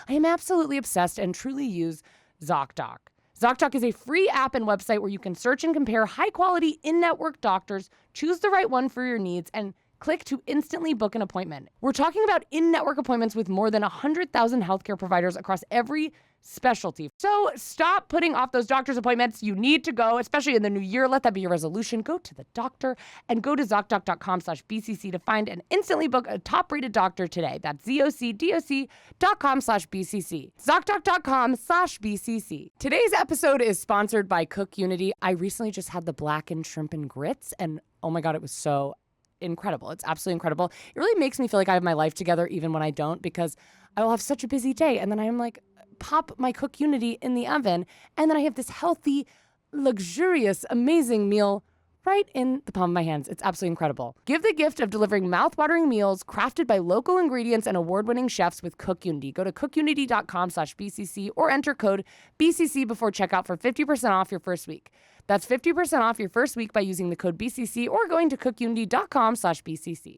I am absolutely obsessed and truly use ZocDoc. ZocDoc is a free app and website where you can search and compare high-quality in-network doctors, choose the right one for your needs, and click to instantly book an appointment. We're talking about in-network appointments with more than 100,000 healthcare providers across every specialty. So stop putting off those doctor's appointments. You need to go, especially in the new year. Let that be your resolution. Go to the doctor and go to ZocDoc.com/BCC to find and instantly book a top-rated doctor today. That's ZocDoc.com/BCC. ZocDoc.com/BCC. Today's episode is sponsored by Cook Unity. I recently just had the blackened shrimp and grits, and oh my God, it was so incredible. It's absolutely incredible. It really makes me feel like I have my life together even when I don't, because I will have such a busy day, and then I'm like, pop my Cook Unity in the oven, and then I have this healthy, luxurious, amazing meal right in the palm of my hands. It's absolutely incredible. Give the gift of delivering mouth-watering meals crafted by local ingredients and award-winning chefs with Cook Unity. Go to cookunity.com/BCC or enter code BCC before checkout for 50% off your first week. That's 50% off your first week by using the code BCC or going to cookunity.com/BCC.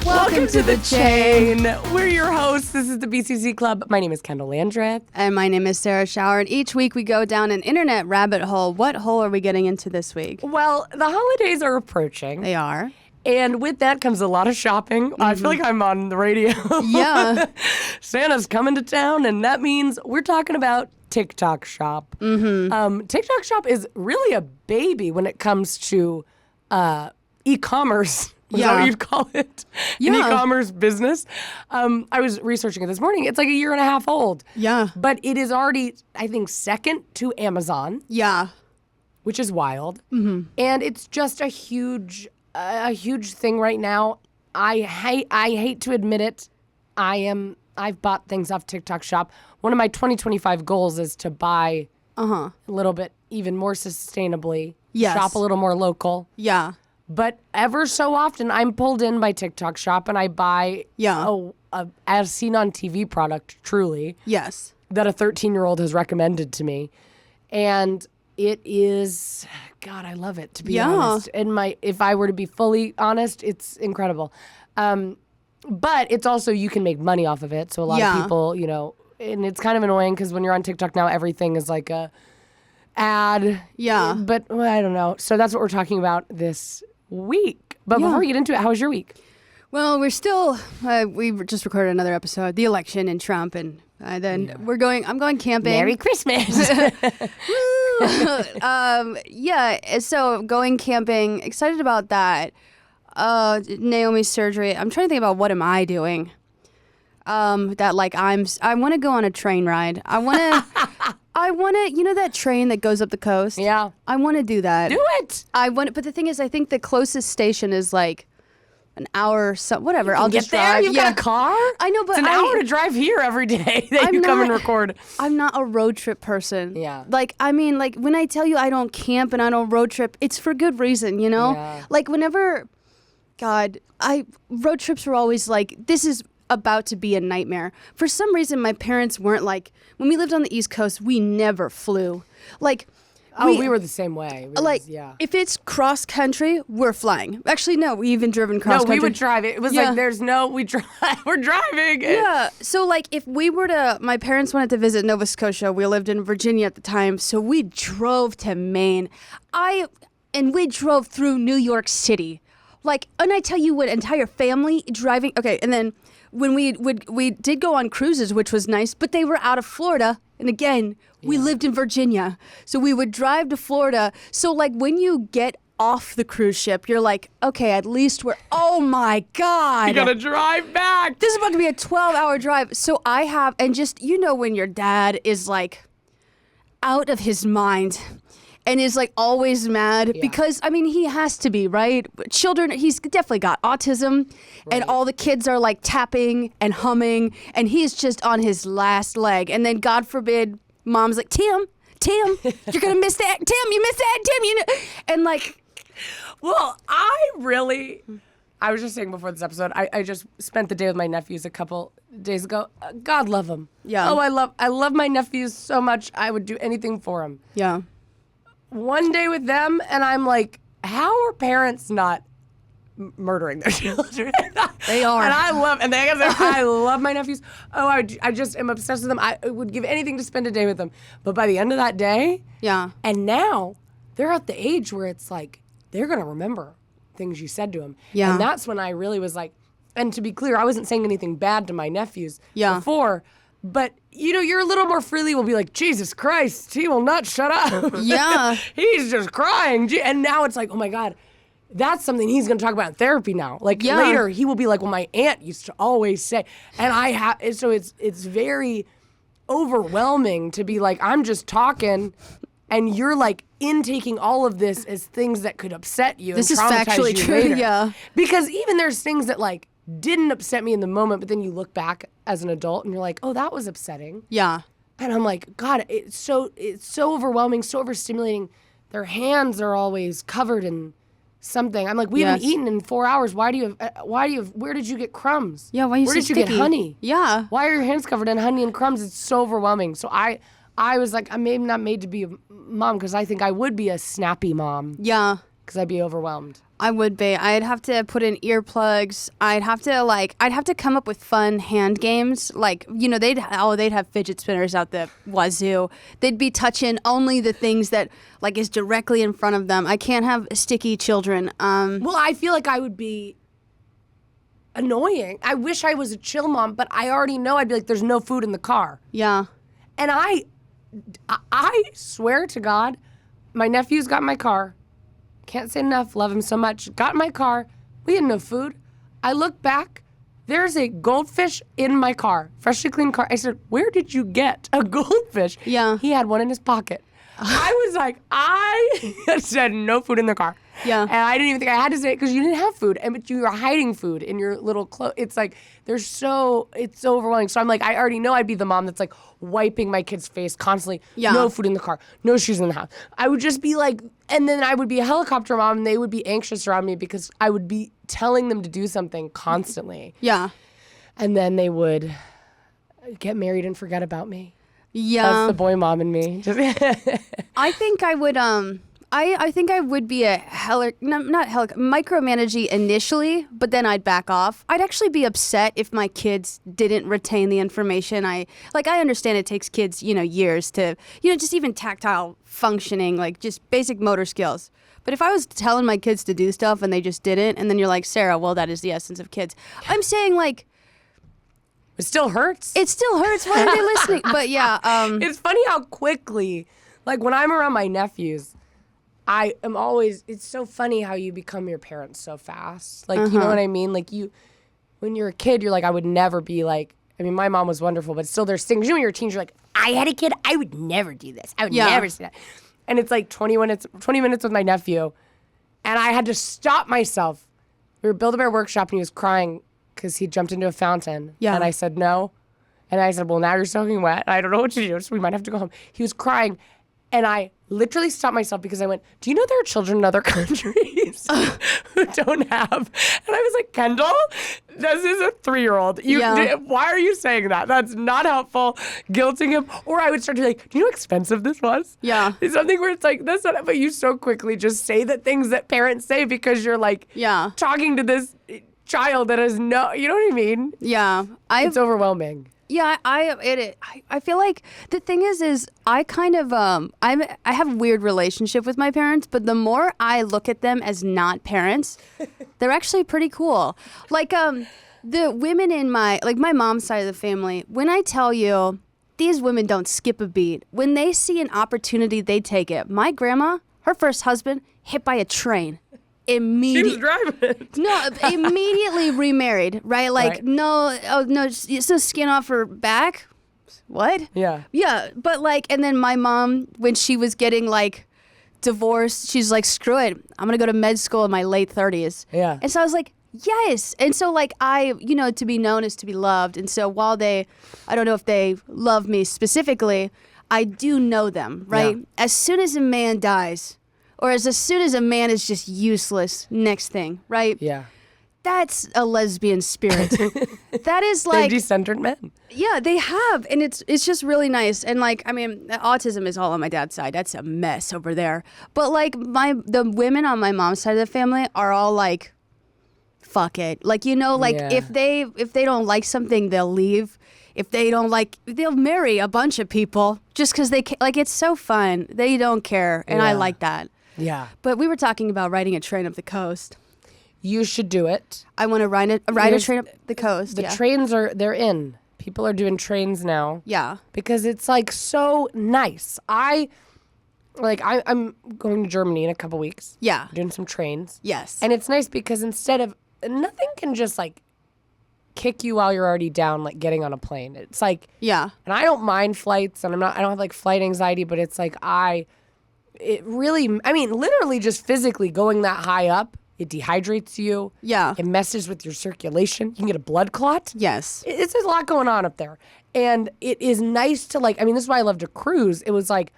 Welcome to the chain. We're your hosts. This is the BCC Club. My name is Kendahl Landreth. And my name is Sarah Schauer. And each week we go down an internet rabbit hole. What hole are we getting into this week? Well, the holidays are approaching. They are. And with that comes a lot of shopping. I feel like I'm on the radio. Yeah. Santa's coming to town, and that means we're talking about TikTok Shop. TikTok Shop is really a baby when it comes to e-commerce. Is that what you'd call it? Yeah. An e-commerce business. I was researching it this morning. It's like a year and a half old. Yeah. But it is already, I think, second to Amazon. Yeah. Which is wild. And it's just a huge thing right now. I hate to admit it. I've bought things off TikTok Shop. One of my 2025 goals is to buy a little bit even more sustainably. Yes. Shop a little more local. Yeah. But ever so often, I'm pulled in by TikTok Shop and I buy a as seen on TV product, truly. Yes. That a 13-year-old has recommended to me. And it is, God, I love it, to be honest. And if I were to be fully honest, it's incredible. But it's also, you can make money off of it. So a lot of people, and it's kind of annoying because when you're on TikTok now, everything is like a ad. Yeah. But I don't know. So that's what we're talking about this week. But before we get into it, how was your week? Well, we're still, we just recorded another episode, the election and Trump, and then I'm going camping. Merry Christmas. So going camping, excited about that. Naomi's surgery. I'm trying to think about what am I doing? I want to go on a train ride. I want to, that train that goes up the coast? Yeah. I want to do that. Do it. But the thing is, I think the closest station is like an hour, whatever. I'll get just there. drive. You've got a car? I know, but it's an hour to drive here every day that you come and record. I'm not a road trip person. Yeah. When I tell you I don't camp and I don't road trip, it's for good reason, Yeah. Road trips were always like, this is about to be a nightmare. For some reason, my parents weren't like, when we lived on the East Coast, we never flew. We were the same way. If it's cross country, we're flying. Actually, no, we even driven cross country. No, we would drive it. It was we're driving. Yeah. So if we were my parents wanted to visit Nova Scotia. We lived in Virginia at the time. So we drove to Maine. And we drove through New York City. And I tell you what, entire family driving. Okay. And then when we did go on cruises, which was nice, but they were out of Florida. And again, we lived in Virginia. So we would drive to Florida. So when you get off the cruise ship, you're like, okay, at least oh my God. You gotta drive back. This is about to be a 12-hour drive. So I have, and just, when your dad is out of his mind and is always mad because, he has to be, right? Children, he's definitely got autism and all the kids are tapping and humming and he's just on his last leg. And then God forbid, mom's like, Tim, you're going to miss that. Tim, you missed that. Tim, And well, I was just saying before this episode, I just spent the day with my nephews a couple days ago. God love them. Yeah. Oh, I love my nephews so much. I would do anything for them. Yeah. One day with them, and I'm like, how are parents not murdering their children? They are. And I love my nephews. Oh, I just am obsessed with them. I would give anything to spend a day with them. But by the end of that day, Yeah. and now they're at the age where it's like, they're going to remember things you said to them. Yeah. And that's when I really was like, and to be clear, I wasn't saying anything bad to my nephews before, but you're a little more freely will be like, Jesus Christ, he will not shut up. Yeah. He's just crying. And now it's like, oh my God, that's something he's going to talk about in therapy now. Like later he will be like, well, my aunt used to always say, and so it's very overwhelming to be like, I'm just talking and you're like intaking all of this as things that could upset you. This and is traumatize factually you true, later. yeah. Because even there's things that like didn't upset me in the moment, but then you look back as an adult and you're like, oh, that was upsetting. Yeah. And I'm like, God, it's so overwhelming, so overstimulating. Their hands are always covered in something. I'm like, we haven't eaten in 4 hours. Where did you get crumbs? Yeah, why are you Where so did you sticky? get honey? Yeah. Why are your hands covered in honey and crumbs? It's so overwhelming. So I was like, I'm maybe not made to be a mom because I think I would be a snappy mom Yeah. because I'd be overwhelmed. I would be. I'd have to put in earplugs. I'd have to come up with fun hand games. Like, they'd have fidget spinners out the wazoo. They'd be touching only the things that like is directly in front of them. I can't have sticky children. Well, I feel like I would be annoying. I wish I was a chill mom, but I already know I'd be like, there's no food in the car. Yeah. And I swear to God, my nephew's got in my car. Can't say enough. Love him so much. Got in my car. We had no food. I look back. There's a goldfish in my car. Freshly cleaned car. I said, where did you get a goldfish? Yeah. He had one in his pocket. I was like, I said no food in the car. Yeah. And I didn't even think I had to say it because you didn't have food. But you were hiding food in your little clothes. It's like, it's so overwhelming. So I'm like, I already know I'd be the mom that's like wiping my kid's face constantly. Yeah. No food in the car. No shoes in the house. I would just be like, and then I would be a helicopter mom and they would be anxious around me because I would be telling them to do something constantly. Yeah. And then they would get married and forget about me. Yeah. That's the boy mom in me. I think I would I think I would be a micromanaging initially, but then I'd back off. I'd actually be upset if my kids didn't retain the information. I understand it takes kids, years to, just even tactile functioning, like just basic motor skills. But if I was telling my kids to do stuff and they just didn't, and then you're like, Sarah, well, that is the essence of kids. I'm saying like, it still hurts. it still hurts. Why are they listening? But yeah, It's funny how quickly, like when I'm around my nephews, I am always, it's so funny how you become your parents so fast. Like, you know what I mean? Like when you're a kid, you're like, I would never be like, I mean, my mom was wonderful, but still there's things, when you're a teen, you're like, I had a kid, I would never do this. I would never say that. And it's like 20 minutes with my nephew. And I had to stop myself. We were Build-A-Bear workshop and he was crying because he jumped into a fountain. Yeah. And I said, no. And I said, well, now you're soaking wet. I don't know what to do, so we might have to go home. He was crying. And I literally stopped myself because I went, do you know there are children in other countries who don't have? And I was like, Kendahl, this is a 3-year-old. Why are you saying that? That's not helpful. Guilting him. Or I would start to be like, do you know how expensive this was? Yeah. It's something where it's like, that's not, but you so quickly just say the things that parents say because you're like talking to this child that has no, you know what I mean? Yeah. It's overwhelming. Yeah, I feel like the thing is I kind of I have a weird relationship with my parents, but the more I look at them as not parents, they're actually pretty cool. Like the women in my mom's side of the family, when I tell you these women don't skip a beat. When they see an opportunity, they take it. My grandma, her first husband, hit by a train. She was driving. No, immediately remarried, right? Like, no, it's no skin off her back. What? Yeah. Yeah, but like, and then my mom, when she was getting like divorced, she's like, screw it. I'm going to go to med school in my late 30s. Yeah. And so I was like, yes. And so like to be known is to be loved. And so while I don't know if they love me specifically, I do know them, right? Yeah. As soon as a man dies, or as soon as a man is just useless, next thing, right? Yeah. that's a lesbian spirit. That is like They've decentered men. Yeah, they have, and it's just really nice. And like, I mean, autism is all on my dad's side. That's a mess over there. But like, the women on my mom's side of the family are all like, fuck it. Like, you know, like Yeah. if they don't like something, they'll leave. If they don't like, they'll marry a bunch of people just because they like. It's so fun. They don't care, and I Yeah. like that. Yeah. But we were talking about riding a train up the coast. You should do it. I want to ride a Here's- train up the coast. The yeah. trains they're in. People are doing trains now. Yeah. Because it's like so nice. I'm going to Germany in a couple weeks. Yeah. Doing some trains. Yes. And it's nice because instead of nothing can just like kick you while you're already down, like getting on a plane. It's like, yeah. and I don't mind flights, and I don't have like flight anxiety, but it's like literally just physically going that high up, it dehydrates you. Yeah. It messes with your circulation. You can get a blood clot. Yes. It's a lot going on up there. And it is nice to like, I mean, this is why I love to cruise. It was like,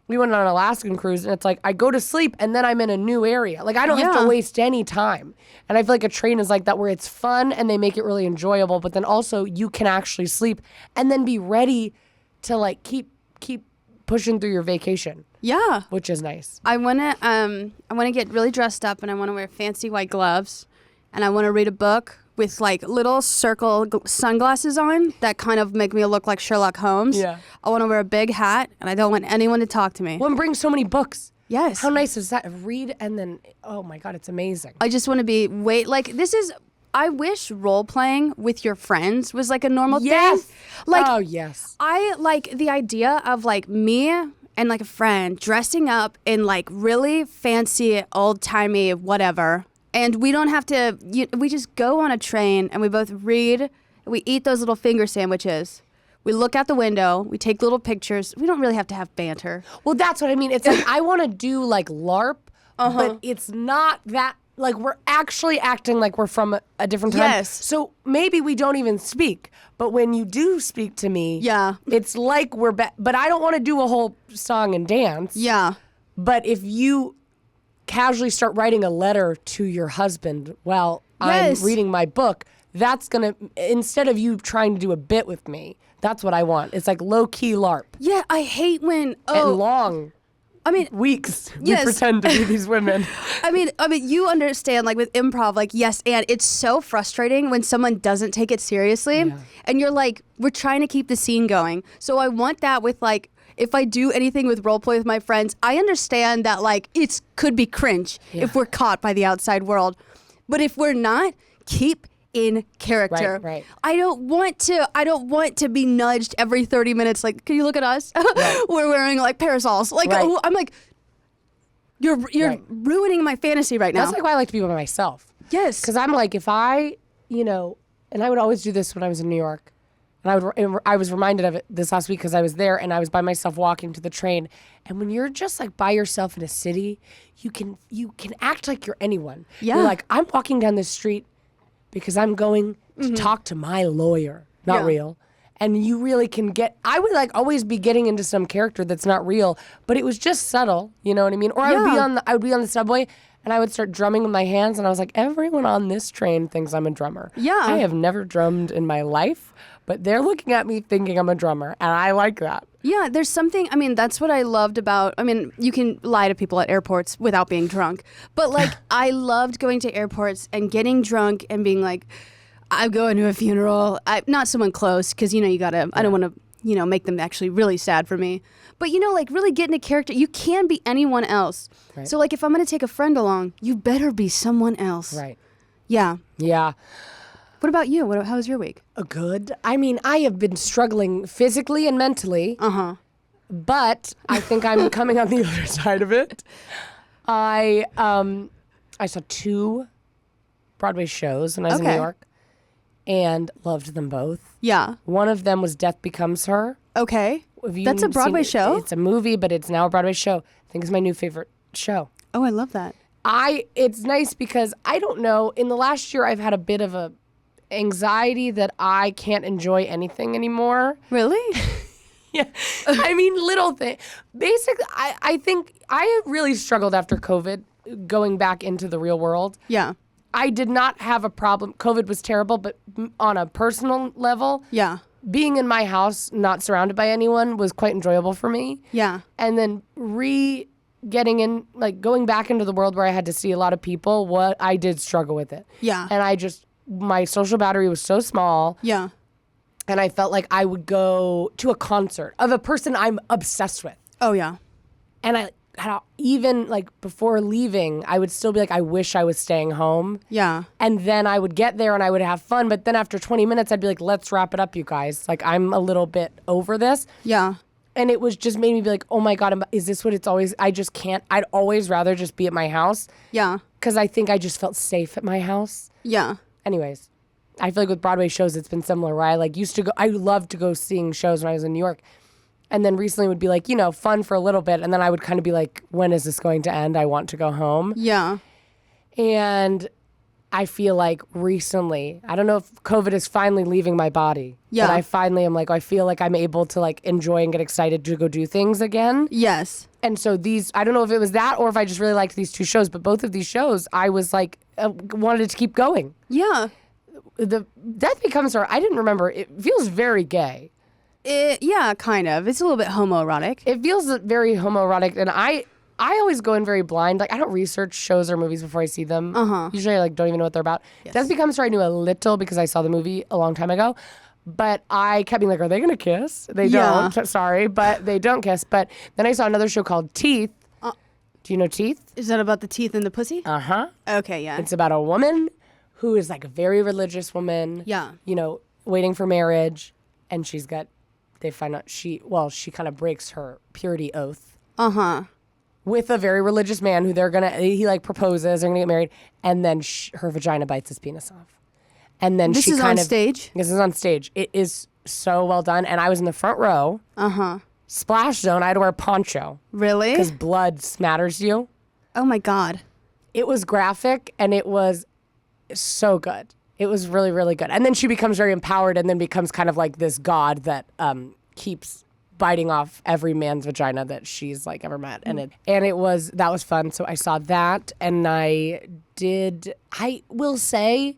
we went on an Alaskan cruise, and it's like I go to sleep and then I'm in a new area. Like I don't have Yeah. to waste any time. And I feel like a train is like that, where it's fun and they make it really enjoyable, but then also you can actually sleep and then be ready to like keep pushing through your vacation, Yeah. which is nice. I wanna get really dressed up, and I wanna wear fancy white gloves, and I wanna read a book with like little circle sunglasses on that kind of make me look like Sherlock Holmes. Yeah. I wanna wear a big hat, and I don't want anyone to talk to me. Well, and bring so many books. Yes. How nice is that? Read and then, oh my God, it's amazing. I just want to be I wish role playing with your friends was like a normal Yes. thing. Like Oh, yes. I like the idea of like me and like a friend dressing up in like really fancy old timey whatever, and we don't have to. We just go on a train and we both read. We eat those little finger sandwiches. We look out the window. We take little pictures. We don't really have to have banter. Well, that's what I mean. It's like I want to do like LARP, but it's not that. Like we're actually acting like we're from a different time. Yes. So maybe we don't even speak, but when you do speak to me, Yeah. it's like we're but I don't want to do a whole song and dance. Yeah. But if you casually start writing a letter to your husband while Yes. I'm reading my book, that's gonna, instead of you trying to do a bit with me, that's what I want. It's like low key LARP Yeah. I hate when and long I mean, weeks Yes. we pretend to be these women. I mean, you understand, like with improv, like yes, and it's so frustrating when someone doesn't take it seriously, and you're like, we're trying to keep the scene going. So I want that with like, if I do anything with role play with my friends, I understand that like it could be cringe if we're caught by the outside world, but if we're not, keep in character. Right. I don't want to be nudged every 30 minutes. Like, can you look at us? Right. We're wearing like parasols. Like, Right. I'm like, you're Right. ruining my fantasy right now. That's like why I like to be by myself. Yes. Because I'm like, if I, and I would always do this when I was in New York. And I was reminded of it this last week because I was there and I was by myself walking to the train. And when you're just like by yourself in a city, you can act like you're anyone. Yeah. You're like, I'm walking down the street because I'm going to talk to my lawyer, not Yeah. real. And you really can I would like always be getting into some character that's not real, but it was just subtle, you know what I mean? Or I would be on the subway and I would start drumming with my hands and I was like, everyone on this train thinks I'm a drummer. Yeah. I have never drummed in my life, but they're looking at me thinking I'm a drummer, and I like that. Yeah, there's something, I mean, that's what I loved about, I mean, you can lie to people at airports without being drunk, but like, I loved going to airports and getting drunk and being like, I'm going to a funeral, not someone close, because, you gotta, I don't want to, make them actually really sad for me, but, like, really get into character. You can be anyone else. Right. So, like, if I'm going to take a friend along, you better be someone else. Right. Yeah. Yeah. What about you? How was your week? Good. I mean, I have been struggling physically and mentally. But I think I'm coming on the other side of it. I saw 2 Broadway shows when I was in New Okay. York and loved them both. Yeah. One of them was Death Becomes Her. Okay. Have you That's a Broadway seen it? show? It's a movie, but it's now a Broadway show. I think it's my new favorite show. Oh, I love that. It's nice because I don't know, in the last year I've had a bit of a anxiety that I can't enjoy anything anymore. Really? Yeah. I mean, little thing. Basically, I think I really struggled after COVID going back into the real world. Yeah. I did not have a problem. COVID was terrible, but on a personal level, Yeah. being in my house, not surrounded by anyone, was quite enjoyable for me. Yeah. And then getting in, like going back into the world where I had to see a lot of people, what I did struggle with it. Yeah. And my social battery was so small. Yeah. And I felt like I would go to a concert of a person I'm obsessed with. Oh, yeah. And even like before leaving, I would still be like, I wish I was staying home. Yeah. And then I would get there and I would have fun. But then after 20 minutes, I'd be like, let's wrap it up, you guys. Like, I'm a little bit over this. Yeah. And it was just made me be like, oh my God, is this what it's always? I just can't. I'd always rather just be at my house. Yeah. Because I think I just felt safe at my house. Yeah. Anyways, I feel like with Broadway shows, it's been similar where I loved to go seeing shows when I was in New York. And then recently would be like, fun for a little bit. And then I would kind of be like, when is this going to end? I want to go home. Yeah. And I feel like recently, I don't know if COVID is finally leaving my body. Yeah. But I finally am like, I feel like I'm able to like enjoy and get excited to go do things again. Yes. And so I don't know if it was that or if I just really liked these two shows, but both of these shows, I was like, wanted to keep going. Yeah. The Death Becomes Her, I didn't remember. It feels very gay. Yeah, kind of. It's a little bit homoerotic. It feels very homoerotic, and I always go in very blind. Like, I don't research shows or movies before I see them. Usually I like don't even know what they're about. Yes. Death Becomes Her I knew a little because I saw the movie a long time ago. But I kept being like, are they going to kiss? They Yeah. don't. Sorry, but they don't kiss. But then I saw another show called Teeth. Do you know Teeth? Is that about the teeth in the pussy? Uh-huh. Okay, yeah. It's about a woman who is like a very religious woman. Yeah. Waiting for marriage. And they find out she kind of breaks her purity oath. Uh-huh. With a very religious man who he like proposes, they're gonna get married, and then her vagina bites his penis off. And then This is on stage? This is on stage. It is so well done. And I was in the front row. Uh-huh. Splash zone, I had to wear a poncho. Really? Because blood smatters you. Oh my God. It was graphic and it was so good. It was really, really good. And then she becomes very empowered and then becomes kind of like this god that keeps biting off every man's vagina that she's like ever met. And that was fun. So I saw that and I will say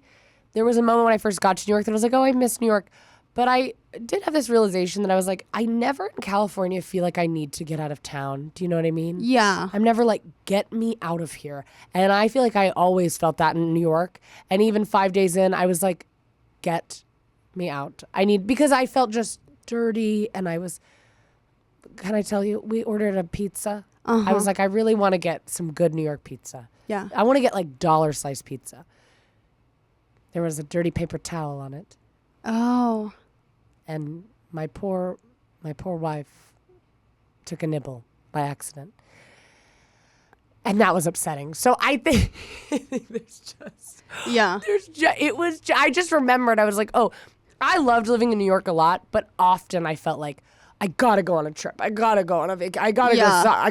there was a moment when I first got to New York that I was like, oh, I miss New York. But I did have this realization that I was like, I never in California feel like I need to get out of town. Do you know what I mean? Yeah. I'm never like, get me out of here. And I feel like I always felt that in New York. And even 5 days in, I was like, get me out. Because I felt just dirty and can I tell you, we ordered a pizza. I was like, I really want to get some good New York pizza. Yeah. I want to get like dollar slice pizza. There was a dirty paper towel on it. Oh. And my poor wife took a nibble by accident. And that was upsetting. So I think I just remembered, I was like, oh, I loved living in New York a lot, but often I felt like, I gotta go on a trip. I gotta go on a vacation. I gotta go.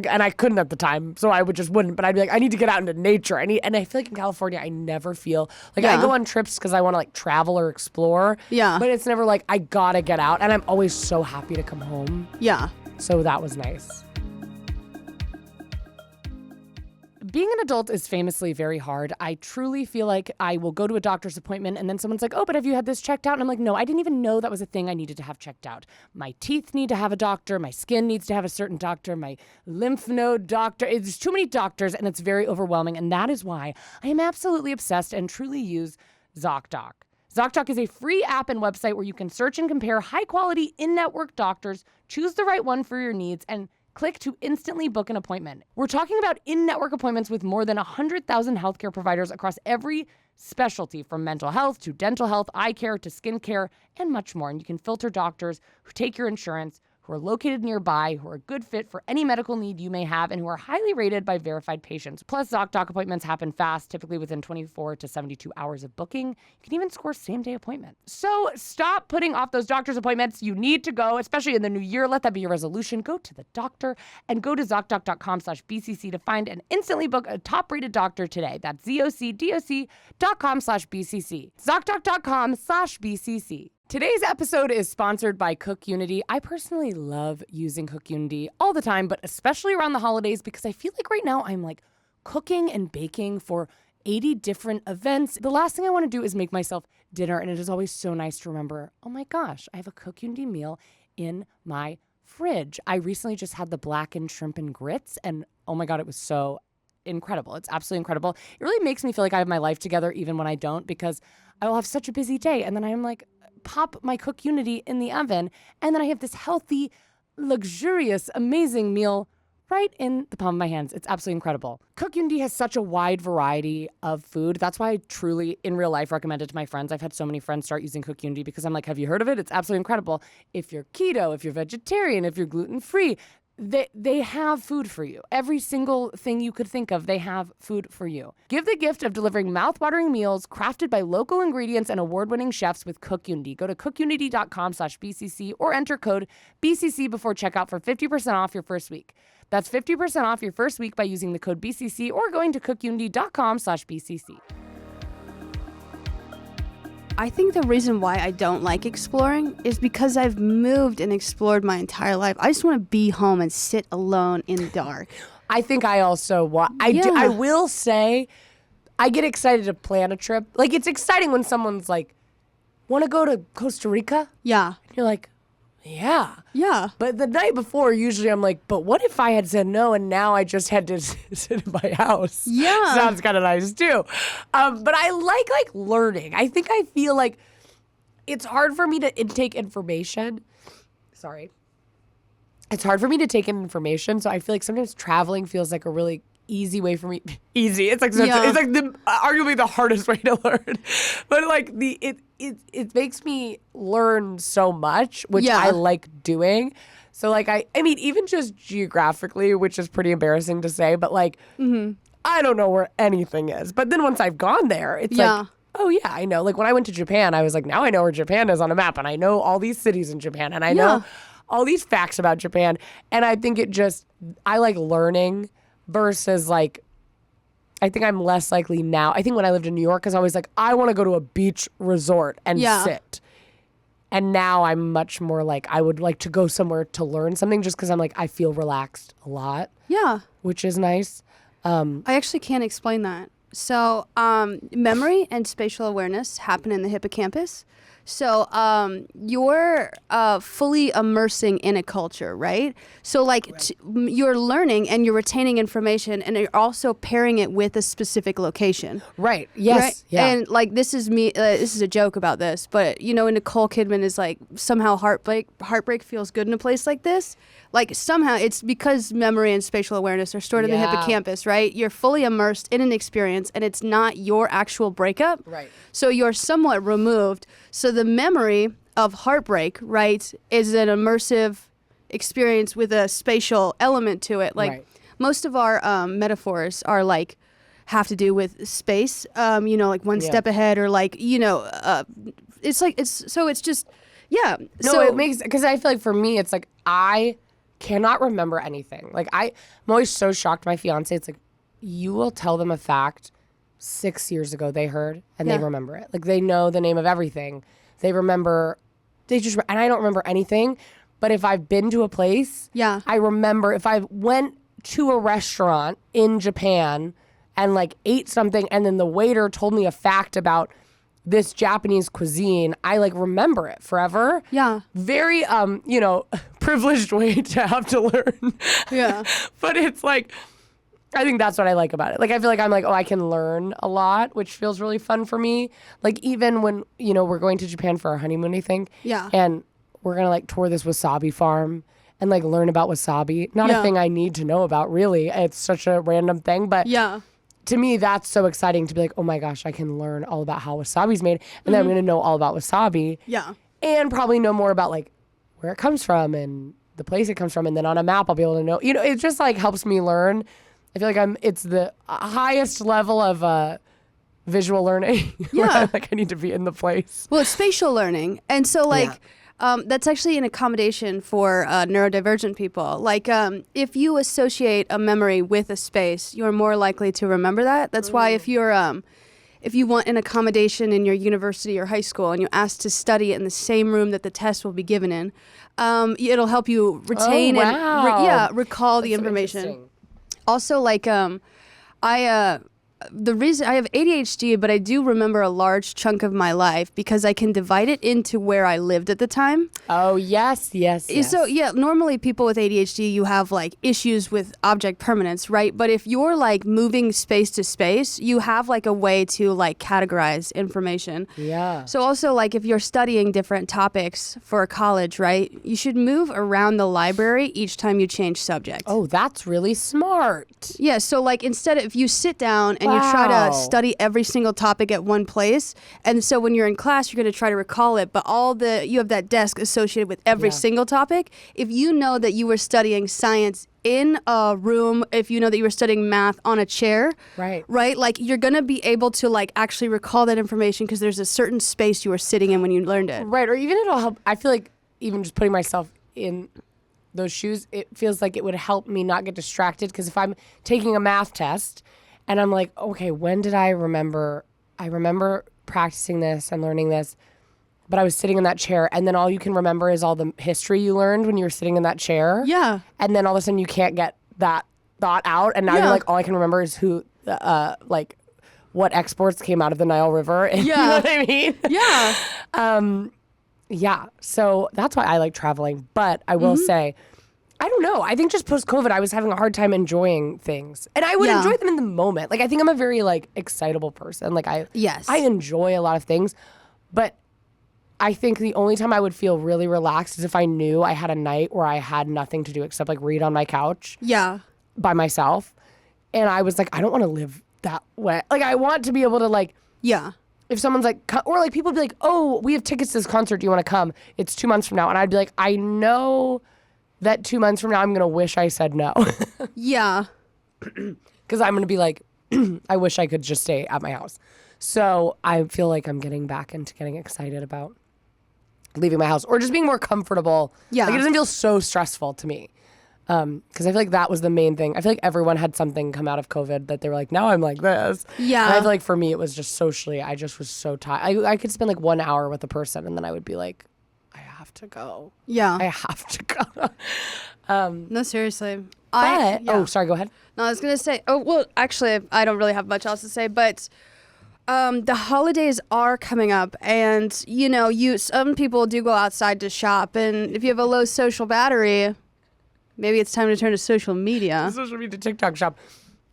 And I couldn't at the time, so I wouldn't. But I'd be like, I need to get out into nature. And I feel like in California, I never feel like I go on trips because I want to like travel or explore. Yeah. But it's never like I gotta get out. And I'm always so happy to come home. Yeah. So that was nice. Being an adult is famously very hard. I truly feel like I will go to a doctor's appointment and then someone's like, oh, but have you had this checked out? And I'm like, no, I didn't even know that was a thing I needed to have checked out. My teeth need to have a doctor. My skin needs to have a certain doctor. My lymph node doctor. It's too many doctors and it's very overwhelming. And that is why I am absolutely obsessed and truly use ZocDoc. ZocDoc is a free app and website where you can search and compare high-quality in-network doctors, choose the right one for your needs, and click to instantly book an appointment. We're talking about in-network appointments with more than 100,000 healthcare providers across every specialty, from mental health to dental health, eye care to skin care, and much more. And you can filter doctors who take your insurance, who are located nearby, who are a good fit for any medical need you may have, and who are highly rated by verified patients. Plus, ZocDoc appointments happen fast, typically within 24 to 72 hours of booking. You can even score same-day appointments. So stop putting off those doctor's appointments. You need to go, especially in the new year. Let that be your resolution. Go to the doctor and go to ZocDoc.com/BCC to find and instantly book a top-rated doctor today. That's ZocDoc.com/BCC. ZocDoc.com/BCC. Today's episode is sponsored by Cook Unity. I personally love using Cook Unity all the time, but especially around the holidays because I feel like right now I'm like cooking and baking for 80 different events. The last thing I want to do is make myself dinner, and it is always so nice to remember, oh my gosh, I have a Cook Unity meal in my fridge. I recently just had the blackened shrimp and grits, and oh my God, it was so incredible. It's absolutely incredible. It really makes me feel like I have my life together even when I don't, because I will have such a busy day, and then I'm like, pop my Cook Unity in the oven, and then I have this healthy, luxurious, amazing meal right in the palm of my hands. It's absolutely incredible. Cook Unity has such a wide variety of food. That's why I truly, in real life, recommend it to my friends. I've had so many friends start using Cook Unity because I'm like, have you heard of it? It's absolutely incredible. If you're keto, if you're vegetarian, if you're gluten-free, they have food for you. Every single thing you could think of, they have food for you. Give the gift of delivering mouth-watering meals crafted by local ingredients and award-winning chefs with Cook Unity. Go to cookunity.com/BCC or enter code BCC before checkout for 50% off your first week. That's 50% off your first week by using the code BCC or going to cookunity.com/BCC. I think the reason why I don't like exploring is because I've moved and explored my entire life. I just want to be home and sit alone in the dark. I think I also want, I will say, I get excited to plan a trip. Like, it's exciting when someone's like, want to go to Costa Rica? Yeah. And you're like, yeah. Yeah. But the night before, usually I'm like, but what if I had said no and now I just had to sit in my house? Yeah. Sounds kind of nice too. But I like learning. I think I feel like it's hard for me to intake information. Sorry. It's hard for me to take in information. So I feel like sometimes traveling feels like a really easy way for me. Easy. It's like it's like arguably the hardest way to learn. But like it makes me learn so much, which I like doing. So like I mean even just geographically, which is pretty embarrassing to say, but like I don't know where anything is. But then once I've gone there, it's like, oh yeah, I know. Like when I went to Japan, I was like, now I know where Japan is on a map, and I know all these cities in Japan, and I know all these facts about Japan. And I think I like learning versus like, I think I'm less likely now. I think when I lived in New York, I was always like, I want to go to a beach resort and sit. And now I'm much more like, I would like to go somewhere to learn something just because I'm like, I feel relaxed a lot. Yeah. Which is nice. I actually can't explain that. So memory and spatial awareness happen in the hippocampus. So you're fully immersing in a culture, right? So like you're learning and you're retaining information, and you're also pairing it with a specific location. Right. Yes. Right? Yeah. And like this is me. This is a joke about this, but you know, Nicole Kidman is like somehow heartbreak feels good in a place like this. Like somehow it's because memory and spatial awareness are stored in the hippocampus, right? You're fully immersed in an experience, and it's not your actual breakup. Right. So you're somewhat removed. So the memory of heartbreak, right, is an immersive experience with a spatial element to it. Like most of our metaphors are like have to do with space. You know, like one step ahead, or like it's like it's just No, so it makes, because I feel like for me it's like I cannot remember anything. Like I'm always so shocked. My fiance, it's like you will tell them a fact 6 years ago they heard and they remember it. Like they know the name of everything. They remember, and I don't remember anything. But if I've been to a place, I remember. If I went to a restaurant in Japan and like ate something, and then the waiter told me a fact about this Japanese cuisine, I like remember it forever. Yeah. Very, privileged way to have to learn. Yeah. But it's like, I think that's what I like about it. Like, I feel like I'm like, oh, I can learn a lot, which feels really fun for me. Like, even when, we're going to Japan for our honeymoon, I think. Yeah. And we're going to like tour this wasabi farm and like learn about wasabi. Not a thing I need to know about, really. It's such a random thing. But to me, that's so exciting to be like, oh my gosh, I can learn all about how wasabi's made. And then I'm going to know all about wasabi. Yeah. And probably know more about like where it comes from and the place it comes from. And then on a map, I'll be able to know, it just like helps me learn. I feel like it's the highest level of visual learning. Yeah. Like I need to be in the place. Well, it's spatial learning. And so like, that's actually an accommodation for neurodivergent people. Like if you associate a memory with a space, you're more likely to remember that. That's why if you want an accommodation in your university or high school and you're asked to study it in the same room that the test will be given in, it'll help you retain and recall the information. Also, like I the reason I have ADHD, but I do remember a large chunk of my life because I can divide it into where I lived at the time. Oh, yes. So yeah, normally people with ADHD, you have like issues with object permanence, right? But if you're like moving space to space, you have like a way to like categorize information. Yeah. So also like if you're studying different topics for college, right? You should move around the library each time you change subject. Oh, that's really smart. Yeah, so like instead if you sit down and you try Wow. to study every single topic at one place, and so when you're in class you're going to try to recall it, but you have that desk associated with every single topic. If you know that you were studying science in a room, if you know that you were studying math on a chair, Right. like you're going to be able to like actually recall that information because there's a certain space you were sitting in when you learned it. Right, or even it'll help. I feel like even just putting myself in those shoes, it feels like it would help me not get distracted, because if I'm taking a math test and I'm like, okay, when did I remember practicing this and learning this, but I was sitting in that chair, and then all you can remember is all the history you learned when you were sitting in that chair. Yeah. And then all of a sudden you can't get that thought out, and now you're like, all I can remember is who, like, what exports came out of the Nile River. You know what I mean? Yeah. Yeah. So that's why I like traveling. But I will say, I don't know. I think just post-COVID, I was having a hard time enjoying things. And I would enjoy them in the moment. Like, I think I'm a very, like, excitable person. Like, I enjoy a lot of things. But I think the only time I would feel really relaxed is if I knew I had a night where I had nothing to do except, like, read on my couch by myself. And I was like, I don't want to live that way. Like, I want to be able to, like... Yeah. If someone's like, or like people would be like, oh, we have tickets to this concert. Do you want to come? It's 2 months from now. And I'd be like, I know that 2 months from now, I'm going to wish I said no. Yeah. Because I'm going to be like, I wish I could just stay at my house. So I feel like I'm getting back into getting excited about leaving my house or just being more comfortable. Yeah. Like, it doesn't feel so stressful to me. Because I feel like that was the main thing. I feel like everyone had something come out of COVID that they were like, now I'm like this. Yeah. And I feel like for me, it was just socially, I just was so tired. I could spend like 1 hour with a person and then I would be like, I have to go. Yeah. I have to go. No, seriously. Oh, sorry, go ahead. No, I was going to say, actually, I don't really have much else to say, but the holidays are coming up, and, you know, some people do go outside to shop, and if you have a low social battery, maybe it's time to turn to social media. Social media TikTok shop.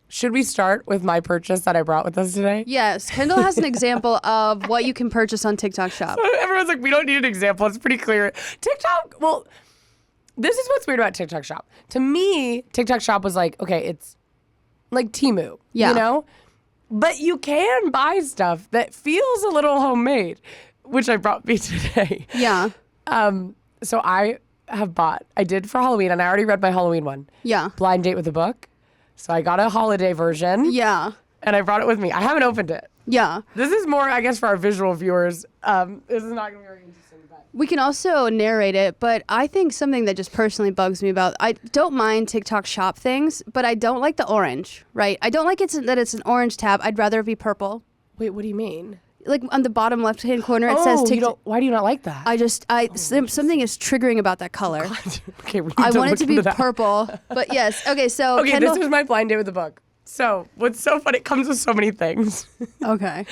Should we start with my purchase that I brought with us today? Yes. Kendahl has an example of what you can purchase on TikTok shop. Everyone's like, we don't need an example. It's pretty clear. TikTok, well, this is what's weird about TikTok shop. To me, TikTok shop was like, okay, it's like Temu, you know? But you can buy stuff that feels a little homemade, which I brought me today. Yeah. So I did for Halloween, and I already read my Halloween one. Yeah. Blind Date with a Book. So I got a holiday version. Yeah. And I brought it with me. I haven't opened it. Yeah. This is more, I guess, for our visual viewers. This is not going to be very interesting. But we can also narrate it, but I think something that just personally bugs me about, I don't mind TikTok shop things, but I don't like the orange, right? I don't like that it's an orange tab. I'd rather it be purple. Wait, what do you mean? Like on the bottom left-hand corner, it says TikTok. Why do you not like that? Something is triggering about that color. Okay, I want it to be purple, but yes. Okay, so okay, this was my blind date with the book. So what's so fun? It comes with so many things. Okay.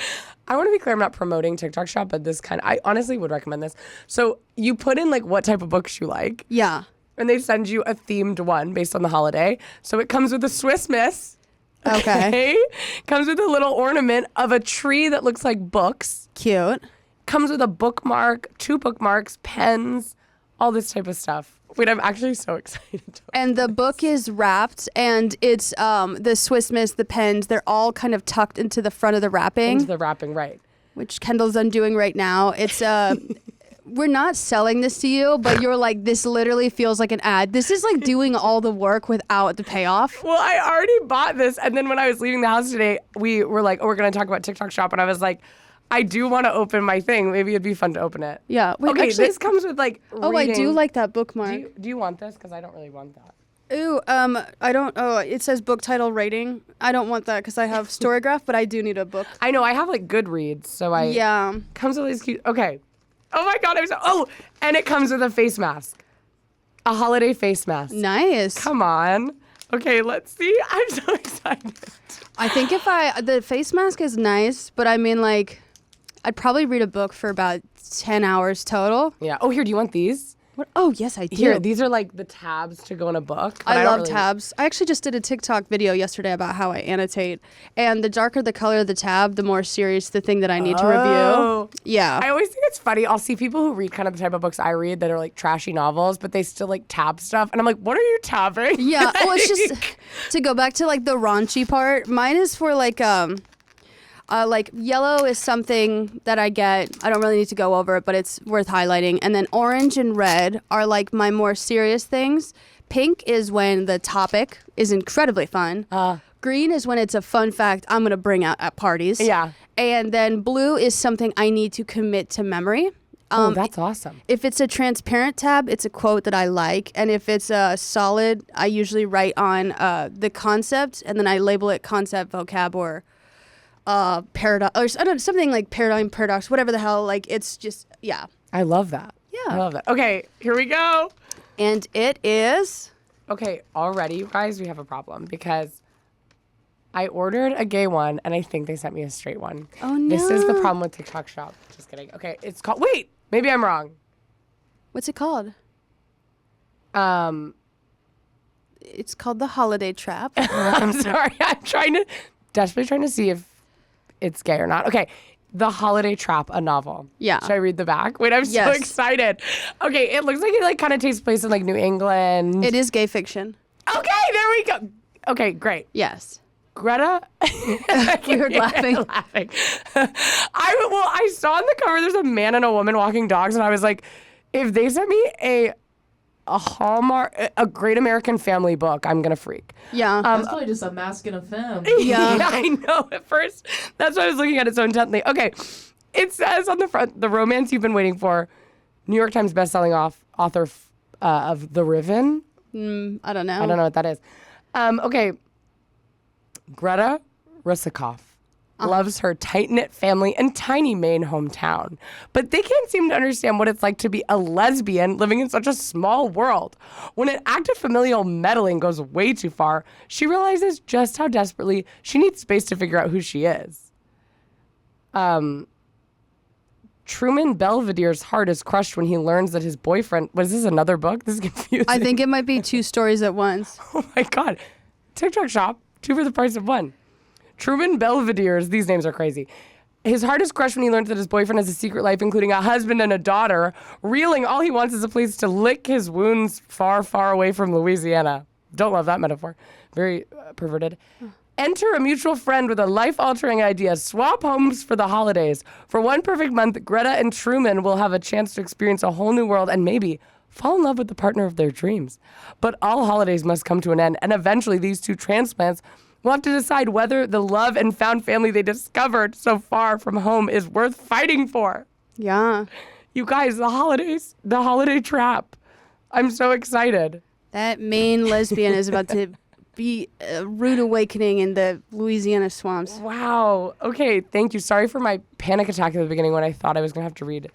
I want to be clear, I'm not promoting TikTok shop, but I honestly would recommend this. So you put in like what type of books you like. Yeah. And they send you a themed one based on the holiday. So it comes with a Swiss Miss. Okay. Comes with a little ornament of a tree that looks like books. Cute. Comes with a bookmark, 2 bookmarks, pens, all this type of stuff. Wait, I'm actually so excited. And the book is wrapped, and it's the Swiss Miss, the pens, they're all kind of tucked into the front of the wrapping. Into the wrapping, right. Which Kendall's undoing right now. It's we're not selling this to you, but you're like, this literally feels like an ad. This is like doing all the work without the payoff. Well, I already bought this, and then when I was leaving the house today, we were like, oh, we're going to talk about TikTok shop, and I was like, I do want to open my thing. Maybe it'd be fun to open it. Yeah. Wait, okay, actually, this comes with like reading. Oh, I do like that bookmark. Do you want this? Because I don't really want that. Ooh, I don't, it says book title rating. I don't want that because I have Storygraph, but I do need a book. I know, I have like Goodreads, so comes with these cute, okay. Oh my God, and it comes with a face mask. A holiday face mask. Nice. Come on. Okay, let's see. I'm so excited. I think the face mask is nice, but I mean, like, I'd probably read a book for about 10 hours total. Yeah. Oh, here, do you want these? What? Oh, yes, I do. Here, these are like the tabs to go in a book. I love tabs. I actually just did a TikTok video yesterday about how I annotate. And the darker the color of the tab, the more serious the thing that I need to review. Yeah. I always think it's funny. I'll see people who read kind of the type of books I read that are like trashy novels, but they still like tab stuff. And I'm like, what are you tabbing? Yeah. Well, it's just to go back to like the raunchy part. Mine is for like yellow is something that I get. I don't really need to go over it, but it's worth highlighting. And then orange and red are like my more serious things. Pink is when the topic is incredibly fun. Green is when it's a fun fact I'm going to bring out at parties. Yeah. And then blue is something I need to commit to memory. Oh, that's awesome. If it's a transparent tab, it's a quote that I like. And if it's a solid, I usually write on the concept, and then I label it concept, vocab, or paradox, or I don't know, something like paradox, whatever the hell. Like, it's just, yeah. I love that. Yeah. I love that. Okay, here we go. And it is... Okay, already, you guys, we have a problem because I ordered a gay one, and I think they sent me a straight one. Oh, no. This is the problem with TikTok Shop. Just kidding. Okay, it's called... Wait, maybe I'm wrong. What's it called? Um, It's called The Holiday Trap. I'm sorry. I'm desperately trying to see if it's gay or not. Okay, The Holiday Trap, a novel. Yeah. Should I read the back? Wait, I'm so excited. Okay, it looks like it like kind of takes place in like New England. It is gay fiction. Okay, there we go. Okay, great. Yes. Greta. We heard laughing. I saw on the cover there's a man and a woman walking dogs, and I was like, if they sent me a Hallmark, a Great American Family book, I'm gonna freak. Yeah. That's probably just a mask and a femme. Yeah. I know at first. That's why I was looking at it so intently. Okay, it says on the front, the romance you've been waiting for, New York Times bestselling author of The Riven. I don't know. I don't know what that is. Okay, Greta Rusikoff loves her tight-knit family and tiny Maine hometown. But they can't seem to understand what it's like to be a lesbian living in such a small world. When an act of familial meddling goes way too far, she realizes just how desperately she needs space to figure out who she is. Truman Belvedere's heart is crushed when he learns that his boyfriend... Was this another book? This is confusing. I think it might be two stories at once. Oh my God. TikTok Shop, 2 for the price of 1. Truman Belvedere's, these names are crazy. His heart is crushed when he learns that his boyfriend has a secret life, including a husband and a daughter. Reeling, all he wants is a place to lick his wounds far, far away from Louisiana. Don't love that metaphor. Very perverted. Enter a mutual friend with a life-altering idea. Swap homes for the holidays. For one perfect month, Greta and Truman will have a chance to experience a whole new world and maybe fall in love with the partner of their dreams. But all holidays must come to an end, and eventually these two transplants will have to decide whether the love and found family they discovered so far from home is worth fighting for. Yeah. You guys, the holidays, the holiday trap. I'm so excited. That Maine lesbian is about to be a rude awakening in the Louisiana swamps. Wow. Okay, thank you. Sorry for my panic attack at the beginning when I thought I was going to have to read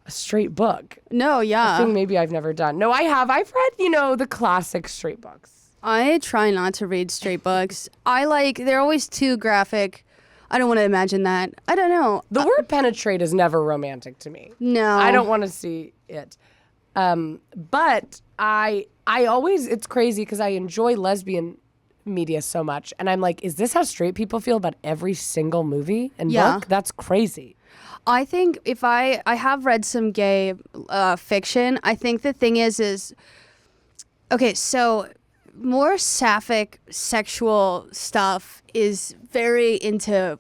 a straight book. No, yeah. A thing maybe I've never done. No, I have. I've read, the classic straight books. I try not to read straight books. They're always too graphic. I don't want to imagine that. I don't know. The word penetrate is never romantic to me. No. I don't want to see it. But I always, it's crazy because I enjoy lesbian media so much. And I'm like, is this how straight people feel about every single movie and book? That's crazy. I think if I have read some gay fiction, I think the thing is, okay, so more sapphic sexual stuff is very into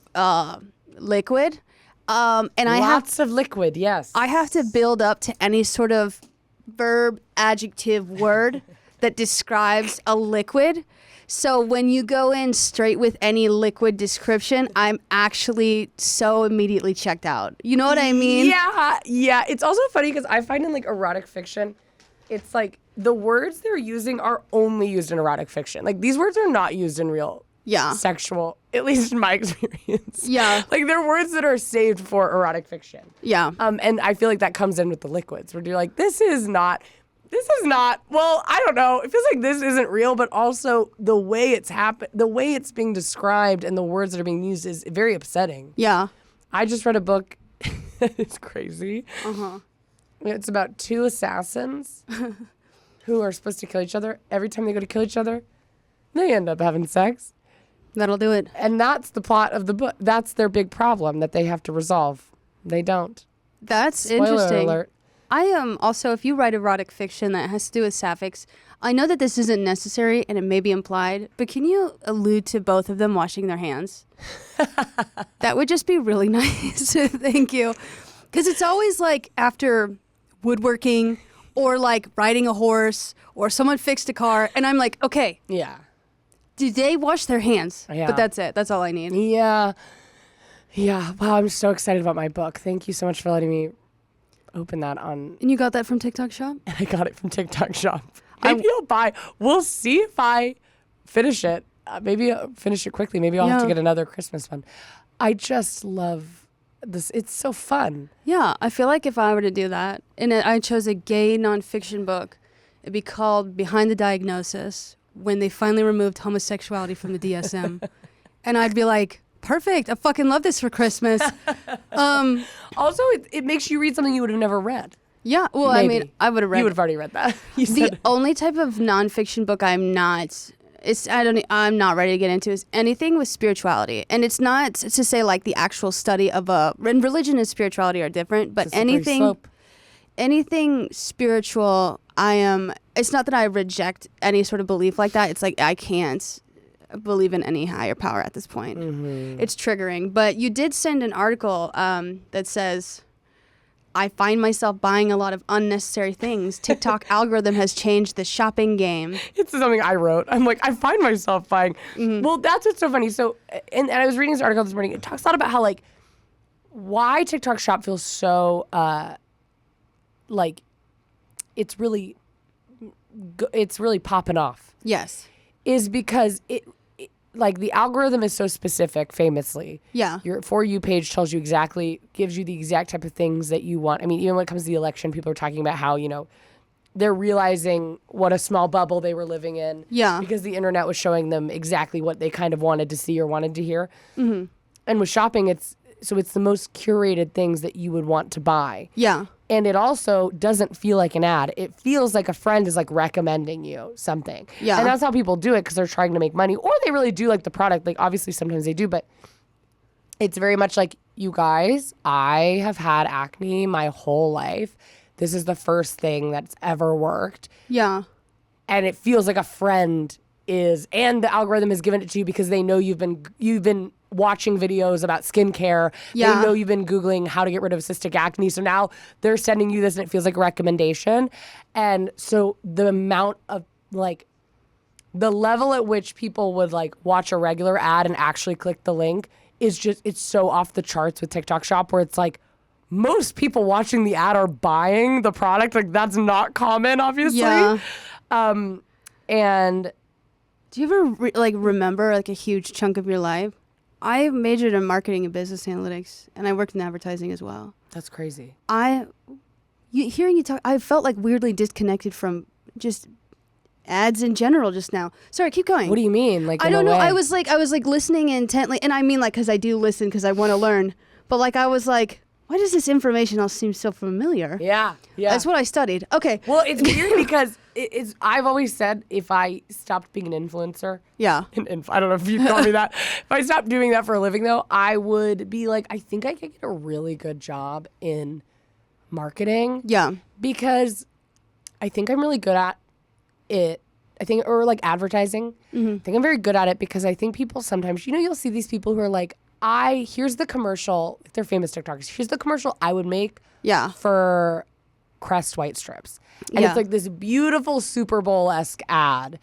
liquid. And Lots of liquid, yes. I have to build up to any sort of verb, adjective, word that describes a liquid. So when you go in straight with any liquid description, I'm actually so immediately checked out. You know what I mean? Yeah. It's also funny because I find in like erotic fiction, it's like the words they're using are only used in erotic fiction. Like these words are not used in real sexual, at least in my experience. Yeah. Like they're words that are saved for erotic fiction. Yeah. And I feel like that comes in with the liquids where you're like, this is not, This is not, well, I don't know. It feels like this isn't real, but also the way it's the way it's being described and the words that are being used is very upsetting. Yeah. I just read a book. It's crazy. It's about two assassins who are supposed to kill each other. Every time they go to kill each other, they end up having sex. That'll do it. And that's the plot of the book. That's their big problem that they have to resolve. They don't. That's Spoiler interesting. alert. I am also, if you write erotic fiction that has to do with sapphics, I know that this isn't necessary and it may be implied, but can you allude to both of them washing their hands? That would just be really nice. Thank you. Because it's always like after woodworking or like riding a horse or someone fixed a car, and I'm like, okay, Yeah. do they wash their hands? Yeah. But that's it. That's all I need. Yeah. Yeah. Wow, I'm so excited about my book. Thank you so much for letting me open that on. And you got that from TikTok Shop? And I got it from TikTok Shop. Maybe I'll buy. We'll see if I finish it. Maybe I'll finish it quickly. Maybe I'll have to get another Christmas one. I just love this. It's so fun. Yeah, I feel like if I were to do that, and I chose a gay nonfiction book, it'd be called Behind the Diagnosis, when they finally removed homosexuality from the DSM. And I'd be like, perfect, I fucking love this for Christmas. Also, it makes you read something you would have never read. Yeah, well, Maybe. I mean, I would have read You would have already read that. You The said only type of nonfiction book I'm not ready to get into is anything with spirituality. And it's not to say like the actual study of and religion and spirituality are different, but It's a slippery slope. anything spiritual, it's not that I reject any sort of belief like that. It's like I can't believe in any higher power at this point. It's triggering. But you did send an article that says, I find myself buying a lot of unnecessary things. TikTok algorithm has changed the shopping game. It's something I wrote. I'm like, I find myself buying. Well, that's what's so funny. So, and I was reading this article this morning. It talks a lot about how, like, why TikTok Shop feels so, like, it's really popping off. Yes. Is because like the algorithm is so specific, famously. Yeah. Your For You page tells you gives you the exact type of things that you want. I mean, even when it comes to the election, people are talking about how, they're realizing what a small bubble they were living in. Yeah. Because the internet was showing them exactly what they kind of wanted to see or wanted to hear. And with shopping, it's the most curated things that you would want to buy. Yeah. And it also doesn't feel like an ad. It feels like a friend is like recommending you something. Yeah. And that's how people do it because they're trying to make money, or they really do like the product. Like obviously sometimes they do, but it's very much like, you guys, I have had acne my whole life. This is the first thing that's ever worked. Yeah. And it feels like a friend and the algorithm has given it to you because they know you've been watching videos about skincare. Yeah. They know you've been Googling how to get rid of cystic acne. So now they're sending you this and it feels like a recommendation. And so the amount of the level at which people would watch a regular ad and actually click the link is it's so off the charts with TikTok Shop, where it's like most people watching the ad are buying the product. Like that's not common, obviously. Yeah. And do you ever remember a huge chunk of your life? I majored in marketing and business analytics, and I worked in advertising as well. that's crazy. Hearing you talk, I felt weirdly disconnected from just ads in general just now. Sorry, keep going. What do you mean? I don't know. I was listening intently, and I mean because I do listen because I want to learn. But I was like, why does this information all seem so familiar? Yeah. That's what I studied. Okay. Well, it's weird because I've always said if I stopped being an influencer, Yeah. I don't know if you call me that. If I stopped doing that for a living, though, I would be like, I think I could get a really good job in marketing. Yeah. Because I think I'm really good at it. Or advertising. I think I'm very good at it because I think people sometimes, you'll see these people who are like, here's the commercial. They're famous TikTokers. Here's the commercial I would make for Crest white strips. And it's this beautiful Super Bowl-esque ad.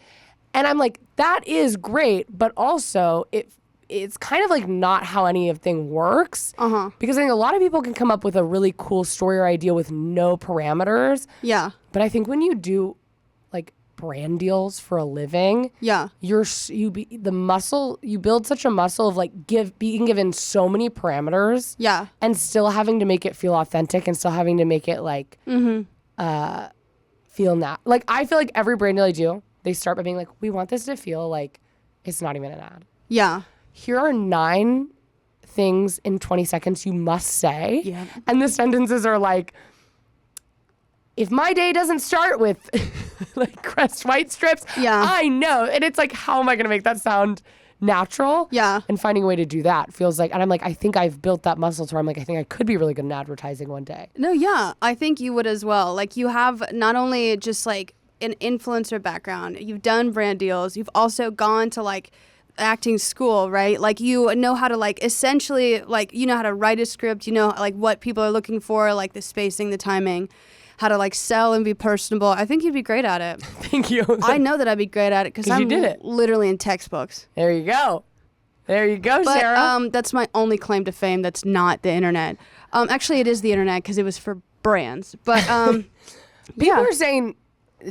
And I'm like, that is great, but also it's kind of not how anything works. Because I think a lot of people can come up with a really cool story or idea with no parameters. Yeah. But I think when you do brand deals for a living, you build such a muscle of being given so many parameters, feel like I feel like every brand deal I do, they start by being like, we want this to feel like it's not even an ad. Yeah. Here are 9 things in 20 seconds you must say. Yeah. And the sentences are like, if my day doesn't start with like Crest white strips, I know. And it's like, how am I going to make that sound natural? Yeah. And finding a way to do that feels like, and I'm like, I think I've built that muscle to where I'm like, I think I could be really good in advertising one day. No, yeah. I think you would as well. Like you have not only just like an influencer background, you've done brand deals, you've also gone to like acting school, right? Like you know how to like essentially like, you know how to write a script, you know, like what people are looking for, like the spacing, the timing, how to like sell and be personable. I think you'd be great at it. Thank you. I know that I'd be great at it because I'm you did it. literally in textbooks. There you go. There you go, But Sarah. that's my only claim to fame. That's not the internet. Actually, it is the internet because it was for brands. But People are saying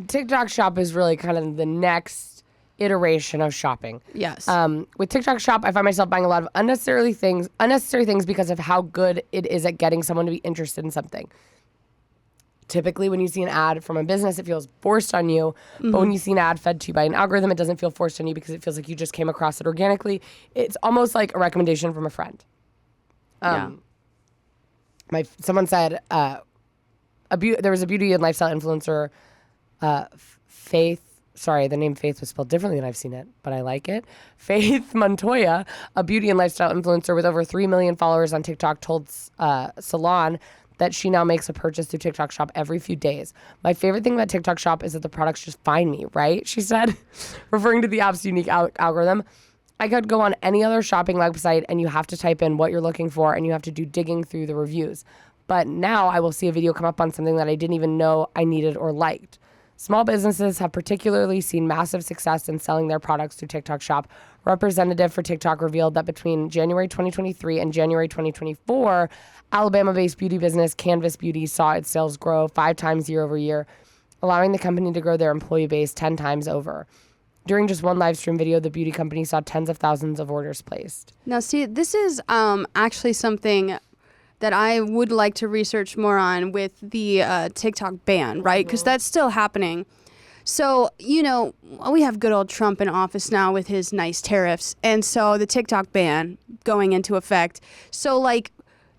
TikTok Shop is really kind of the next iteration of shopping. Yes. With TikTok Shop, I find myself buying a lot of unnecessary things because of how good it is at getting someone to be interested in something. Typically, when you see an ad from a business, it feels forced on you. Mm-hmm. But when you see an ad fed to you by an algorithm, it doesn't feel forced on you because it feels like you just came across it organically. It's almost like a recommendation from a friend. Someone said there was a beauty and lifestyle influencer, Faith. Sorry, the name Faith was spelled differently than I've seen it, but I like it. Faith Montoya, a beauty and lifestyle influencer with over 3 million followers on TikTok, told Salon that she now makes a purchase through TikTok Shop every few days. My favorite thing about TikTok Shop is that the products just find me, right? She said, referring to the app's unique algorithm. I could go on any other shopping website and you have to type in what you're looking for and you have to do digging through the reviews. But now I will see a video come up on something that I didn't even know I needed or liked. Small businesses have particularly seen massive success in selling their products through TikTok Shop. Representative for TikTok revealed that between January 2023 and January 2024, Alabama-based beauty business Canvas Beauty saw its sales grow 5 times year over year, allowing the company to grow their employee base 10 times over. During just one live stream video, the beauty company saw tens of thousands of orders placed. Now, see, this is actually something that I would like to research more on with the TikTok ban, right? Because that's still happening. So, you know, we have good old Trump in office now with his nice tariffs. And so the TikTok ban going into effect. So, like,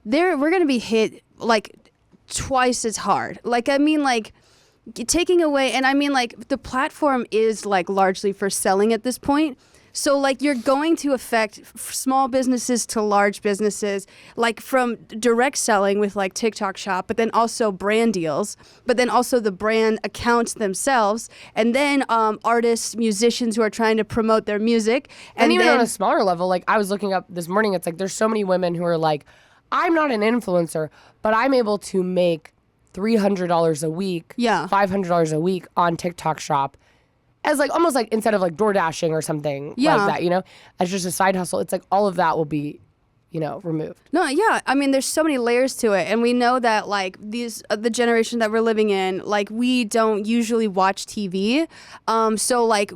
we're going to be hit, like, twice as hard. Like, I mean, like, taking away, and I mean, like, the platform is, like, largely for selling at this point. So, like, you're going to affect small businesses to large businesses, like from direct selling with, like, TikTok Shop, but then also brand deals, but then also the brand accounts themselves, and then artists, musicians who are trying to promote their music. And even on a smaller level, like, I was looking up this morning, it's like there's so many women who are like, I'm not an influencer, but I'm able to make $300 a week, $500 a week on TikTok Shop. As like almost like instead of like door dashing or something like that, you know, as just a side hustle, it's like all of that will be, you know, removed. No, yeah. I mean, there's so many layers to it. And we know that like the generation that we're living in, like we don't usually watch TV. So like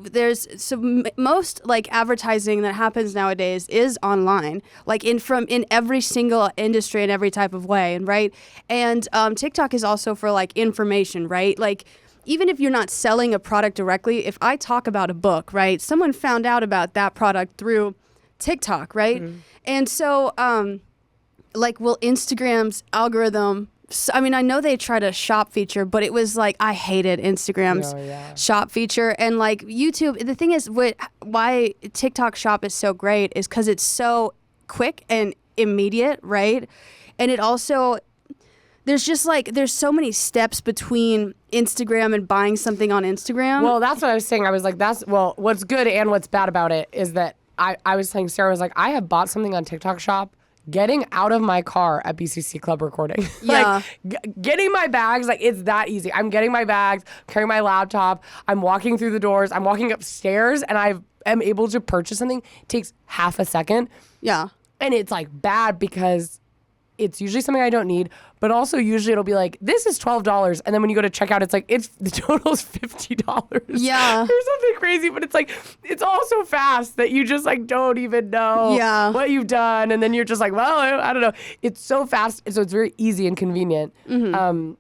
most like advertising that happens nowadays is online, like in every single industry in every type of way. Right. And TikTok is also for like information, right? Like, even if you're not selling a product directly, if I talk about a book, right, someone found out about that product through TikTok, right? Mm-hmm. And so, like, will Instagram's algorithm, I mean, I know they tried a shop feature, but it was like, I hated Instagram's shop feature. And like YouTube, the thing is, why TikTok Shop is so great is because it's so quick and immediate, right? And it also, there's so many steps between Instagram and buying something on Instagram. Well, that's what I was saying. I was like, what's good and what's bad about it is that I was telling Sarah, I was like, I have bought something on TikTok Shop getting out of my car at BCC Club recording. Yeah. Getting my bags, like it's that easy. I'm getting my bags, carrying my laptop, I'm walking through the doors, I'm walking upstairs, and I am able to purchase something. It takes half a second. Yeah. And it's like bad because it's usually something I don't need, but also usually it'll be like, this is $12. And then when you go to checkout, it's like, the total is $50. Yeah. Or something crazy, but it's like, it's all so fast that you just like don't even know what you've done. And then you're just like, well, I don't know. It's so fast. So it's very easy and convenient. Mm-hmm.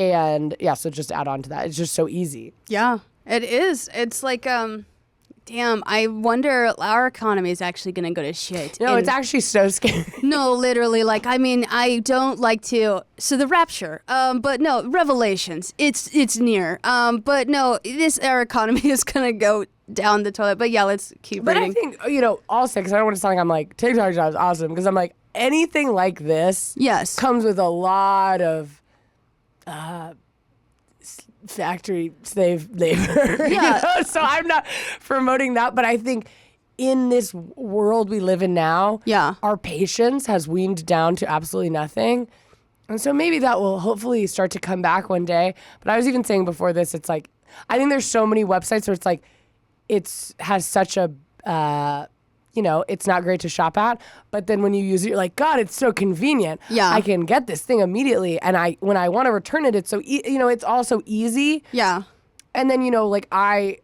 And yeah, so just add on to that. It's just so easy. Yeah, it is. It's like, damn, I wonder our economy is actually going to go to shit. No, it's actually so scary. No, literally, like, I mean, I don't like to, so the rapture, but no, Revelations, it's near. But no, our economy is going to go down the toilet. But yeah, let's keep But reading. I think, also, because I don't want to sound like I'm like, TikTok Shop is awesome, because I'm like, anything like this Yes. comes with a lot of factory slave labor. Yeah. So I'm not promoting that, but I think in this world we live in now, Yeah. our patience has weaned down to absolutely nothing. And so maybe that will hopefully start to come back one day. But I was even saying before this, it's like, I think there's so many websites where it's like, has such a, it's not great to shop at. But then when you use it, you're like, God, it's so convenient. Yeah. I can get this thing immediately. And when I want to return it, it's so, it's also easy. Yeah. And then, like I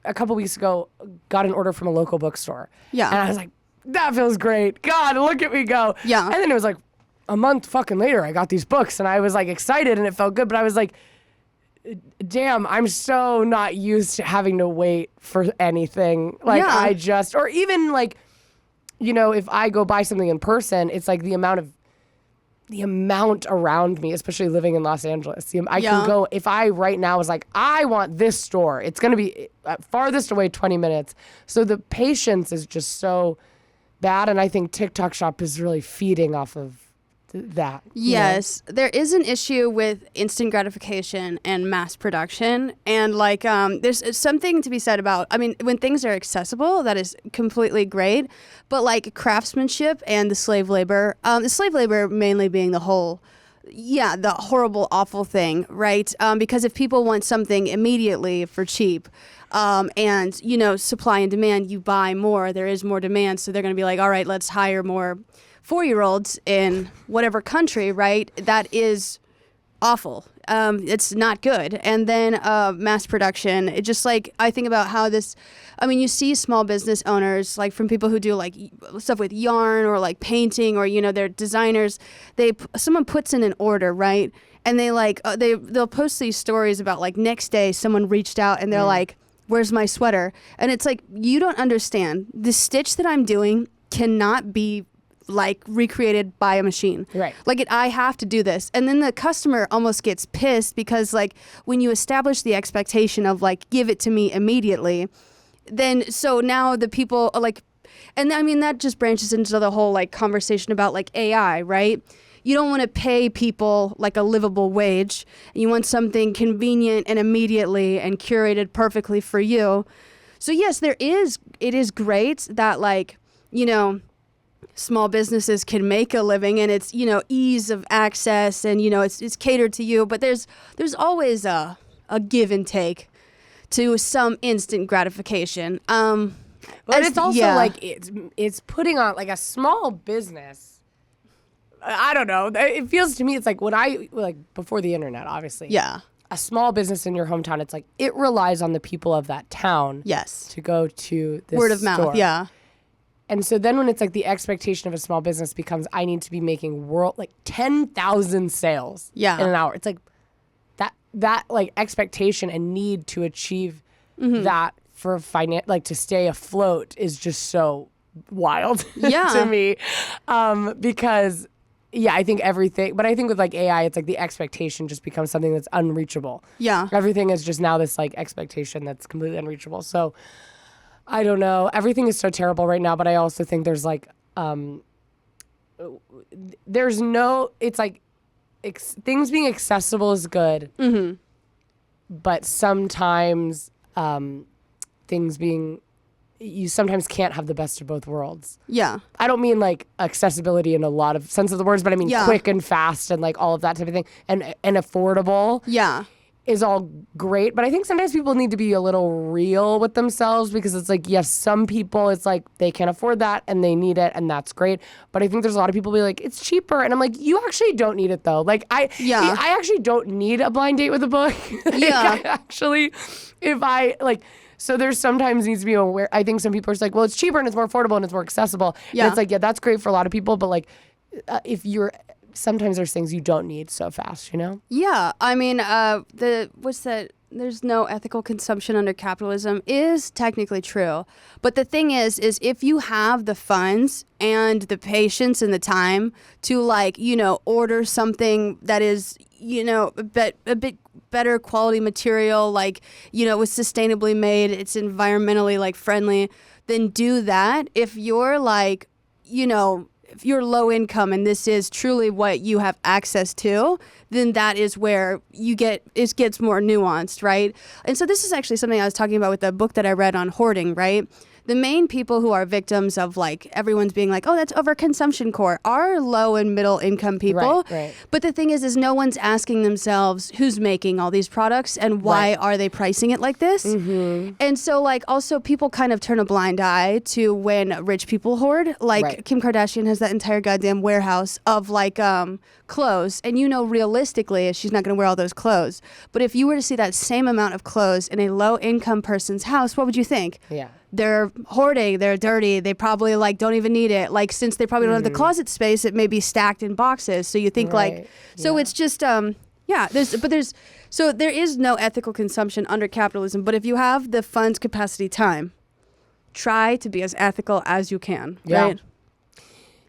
a couple weeks ago got an order from a local bookstore. Yeah. And I was like, that feels great. God, look at me go. Yeah. And then it was like a month fucking later, I got these books and I was like excited and it felt good. But I was like, damn, I'm so not used to having to wait for anything. Like Yeah. or even like, if I go buy something in person, it's like the amount around me, especially living in Los Angeles. I can go, if I right now was like, I want this store, it's going to be farthest away 20 minutes. So the patience is just so bad. And I think TikTok Shop is really feeding off of that. Yes, there is an issue with instant gratification and mass production. And like, there's something to be said about, I mean, when things are accessible, that is completely great. But like craftsmanship and the slave labor mainly being the horrible, awful thing, right? Because if people want something immediately for cheap, and, supply and demand, you buy more, there is more demand. So they're going to be like, all right, let's hire more 4-year-olds in whatever country, right? That is awful. It's not good. And then mass production, it just like, I think about how you see small business owners, like from people who do like stuff with yarn or like painting or, they're designers, someone puts in an order, right? And they like, they'll post these stories about like next day someone reached out and they're like, where's my sweater? And it's like, you don't understand. The stitch that I'm doing cannot be like recreated by a machine. Right. Like I have to do this. And then the customer almost gets pissed because like when you establish the expectation of like, give it to me immediately, then so now the people are like, and I mean, that just branches into the whole like conversation about like AI, right? You don't want to pay people like a livable wage. You want something convenient and immediately and curated perfectly for you. So yes, it is great that like, small businesses can make a living and it's, ease of access and, it's catered to you. But there's always a give and take to some instant gratification. But it's also like it's putting on like a small business. I don't know. It feels to me it's like when before the internet, obviously. Yeah. A small business in your hometown, it's like it relies on the people of that town. Yes. To go to this word of store. mouth. Yeah. And so then when it's like the expectation of a small business becomes I need to be making 10,000 sales in an hour. It's like that like expectation and need to achieve that for to stay afloat is just so wild to me. Because I think everything, but I think with like AI, it's like the expectation just becomes something that's unreachable. Yeah. Everything is just now this like expectation that's completely unreachable. So I don't know. Everything is so terrible right now, but I also think there's like, it's like things being accessible is good, but sometimes you sometimes can't have the best of both worlds. Yeah. I don't mean like accessibility in a lot of sense of the words, but I mean quick and fast and like all of that type of thing and affordable. Yeah. Is all great, but I think sometimes people need to be a little real with themselves because it's like, yes, some people, it's like they can't afford that and they need it and that's great. But I think there's a lot of people be like, it's cheaper. And I'm like, you actually don't need it though. Like I actually don't need a blind date with a book. So there's sometimes needs to be aware. I think some people are just like, well, it's cheaper and it's more affordable and it's more accessible. Yeah. And it's like, yeah, that's great for a lot of people. But like, if you're sometimes there's things you don't need so fast, you know? Yeah, I mean, what's that? There's no ethical consumption under capitalism is technically true. But the thing is if you have the funds and the patience and the time to like, order something that is, a bit better quality material, like, was sustainably made, it's environmentally like friendly, then do that. If you're like, if you're low income and this is truly what you have access to, then that is where it gets more nuanced, right? And so this is actually something I was talking about with the book that I read on hoarding, right? The main people who are victims of like everyone's being like, oh, that's overconsumption core, are low and middle income people. Right. But the thing is no one's asking themselves who's making all these products and why are they pricing it like this? Mm-hmm. And so like also people kind of turn a blind eye to when rich people hoard. Like Kim Kardashian has that entire goddamn warehouse of like clothes, and realistically she's not going to wear all those clothes. But if you were to see that same amount of clothes in a low income person's house, what would you think? Yeah. They're hoarding, they're dirty, they probably like don't even need it. Like since they probably don't have the closet space, it may be stacked in boxes. So you think it's just so there is no ethical consumption under capitalism, but if you have the funds, capacity, time, try to be as ethical as you can, right?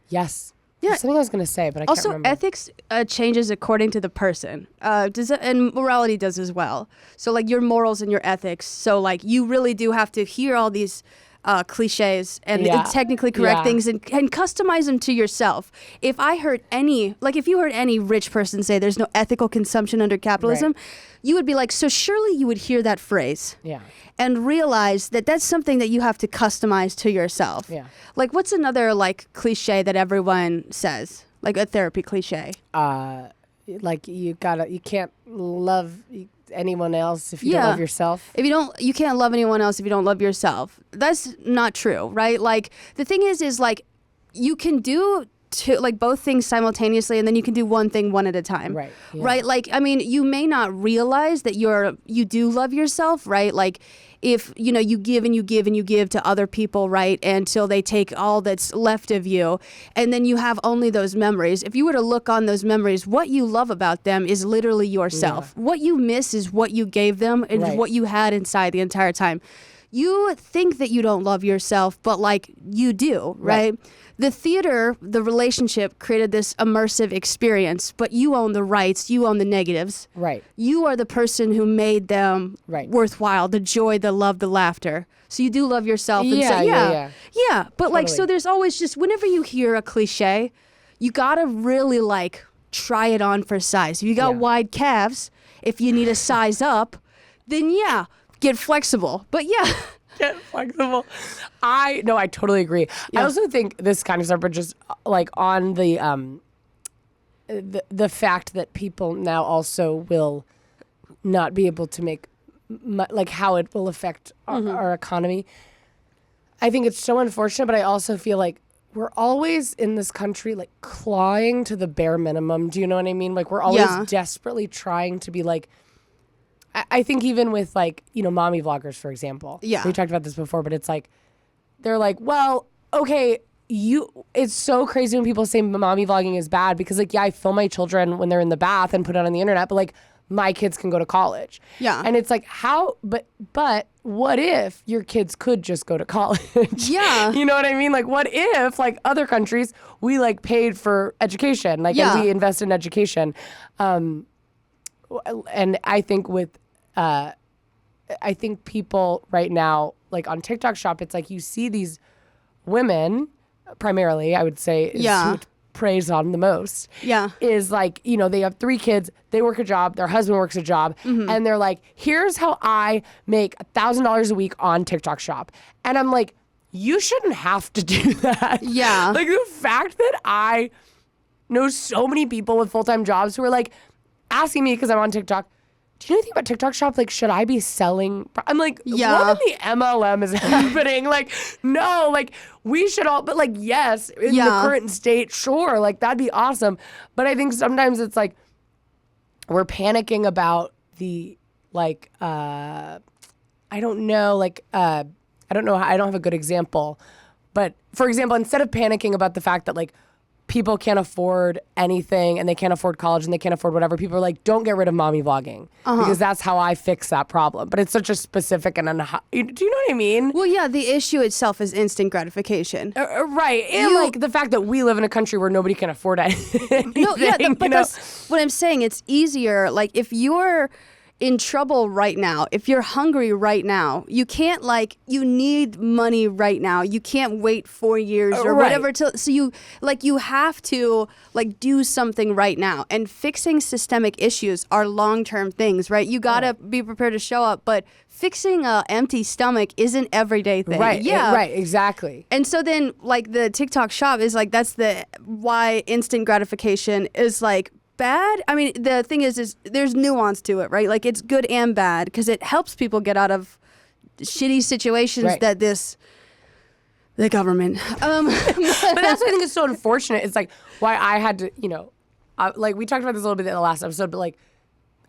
Yes. Yeah. There's something I was going to say, but I also, can't remember. ethics changes according to the person. And morality does as well. So, like, your morals and your ethics. So, like, you really do have to hear all these cliches and technically correct things and customize them to yourself. If you heard any rich person say there's no ethical consumption under capitalism, you would be like, so surely you would hear that phrase. Yeah. And realize that that's something that you have to customize to yourself. Yeah. Like, what's another, like, cliche that everyone says? Like, a therapy cliche? Like, you can't love anyone else if you don't love yourself. You can't love anyone else if you don't love yourself. That's not true, right? Like, the thing is like, you can do both things simultaneously, and then you can do one thing one at a time. Right. Yeah. Right? Like, I mean, you may not realize that you do love yourself, right? Like, if, you give and you give and you give to other people, right? Until they take all that's left of you. And then you have only those memories. If you were to look on those memories, what you love about them is literally yourself. Yeah. What you miss is what you gave them and what you had inside the entire time. You think that you don't love yourself, but like you do, right? The theater, the relationship created this immersive experience, but you own the rights, you own the negatives. Right. You are the person who made them worthwhile, the joy, the love, the laughter. So you do love yourself. And Yeah. But totally. Like, so there's always just, whenever you hear a cliche, you gotta really like try it on for size. If you got wide calves, if you need a size up, then get flexible. But get flexible. I totally agree. Yeah. I also think this kind of stuff, but just like on the fact that people now also will not be able to make like how it will affect our economy. I think it's so unfortunate, but I also feel like we're always in this country like clawing to the bare minimum. Do you know what I mean? Like we're always desperately trying to be like, I think even with like, mommy vloggers, for example. Yeah. We talked about this before, but it's like, they're like, well, okay, it's so crazy when people say mommy vlogging is bad because like, I film my children when they're in the bath and put it on the internet, but like my kids can go to college. Yeah. And it's like, but what if your kids could just go to college? Yeah. You know what I mean? Like, what if like other countries, we like paid for education, like, and we invest in education. And I think I think people right now, like on TikTok shop, it's like you see these women, primarily, I would say, is who it preys on the most. Yeah. Is like, they have 3 kids, they work a job, their husband works a job, and they're like, here's how I make $1,000 a week on TikTok shop. And I'm like, you shouldn't have to do that. Yeah. Like the fact that I know so many people with full-time jobs who are like asking me because I'm on TikTok, do you know anything about TikTok shop? Like, should I be selling? I'm like, what in the MLM is happening? Like, no, like we should all, but like, yes, in the current state, sure. Like that'd be awesome. But I think sometimes it's like, we're panicking about the, like, I don't know, like, I don't know, I don't have a good example. But for example, instead of panicking about the fact that like people can't afford anything and they can't afford college and they can't afford whatever, people are like, don't get rid of mommy vlogging because that's how I fix that problem. But it's such a specific and do you know what I mean? Well, yeah, the issue itself is instant gratification. Right. And like the fact that we live in a country where nobody can afford anything. No, yeah, but that's what I'm saying. It's easier. Like if you're in trouble right now, if you're hungry right now, you can't you need money right now. You can't wait 4 years or whatever so you have to do something right now. And fixing systemic issues are long-term things, right? You gotta be prepared to show up, but fixing a empty stomach is an everyday thing. Right. Yeah. Right. Exactly. And so then the TikTok shop is that's why instant gratification is bad. I mean, the thing is there's nuance to it, right? Like it's good and bad because it helps people get out of shitty situations that the government. But that's what I think is so unfortunate. It's why I had to, we talked about this a little bit in the last episode, but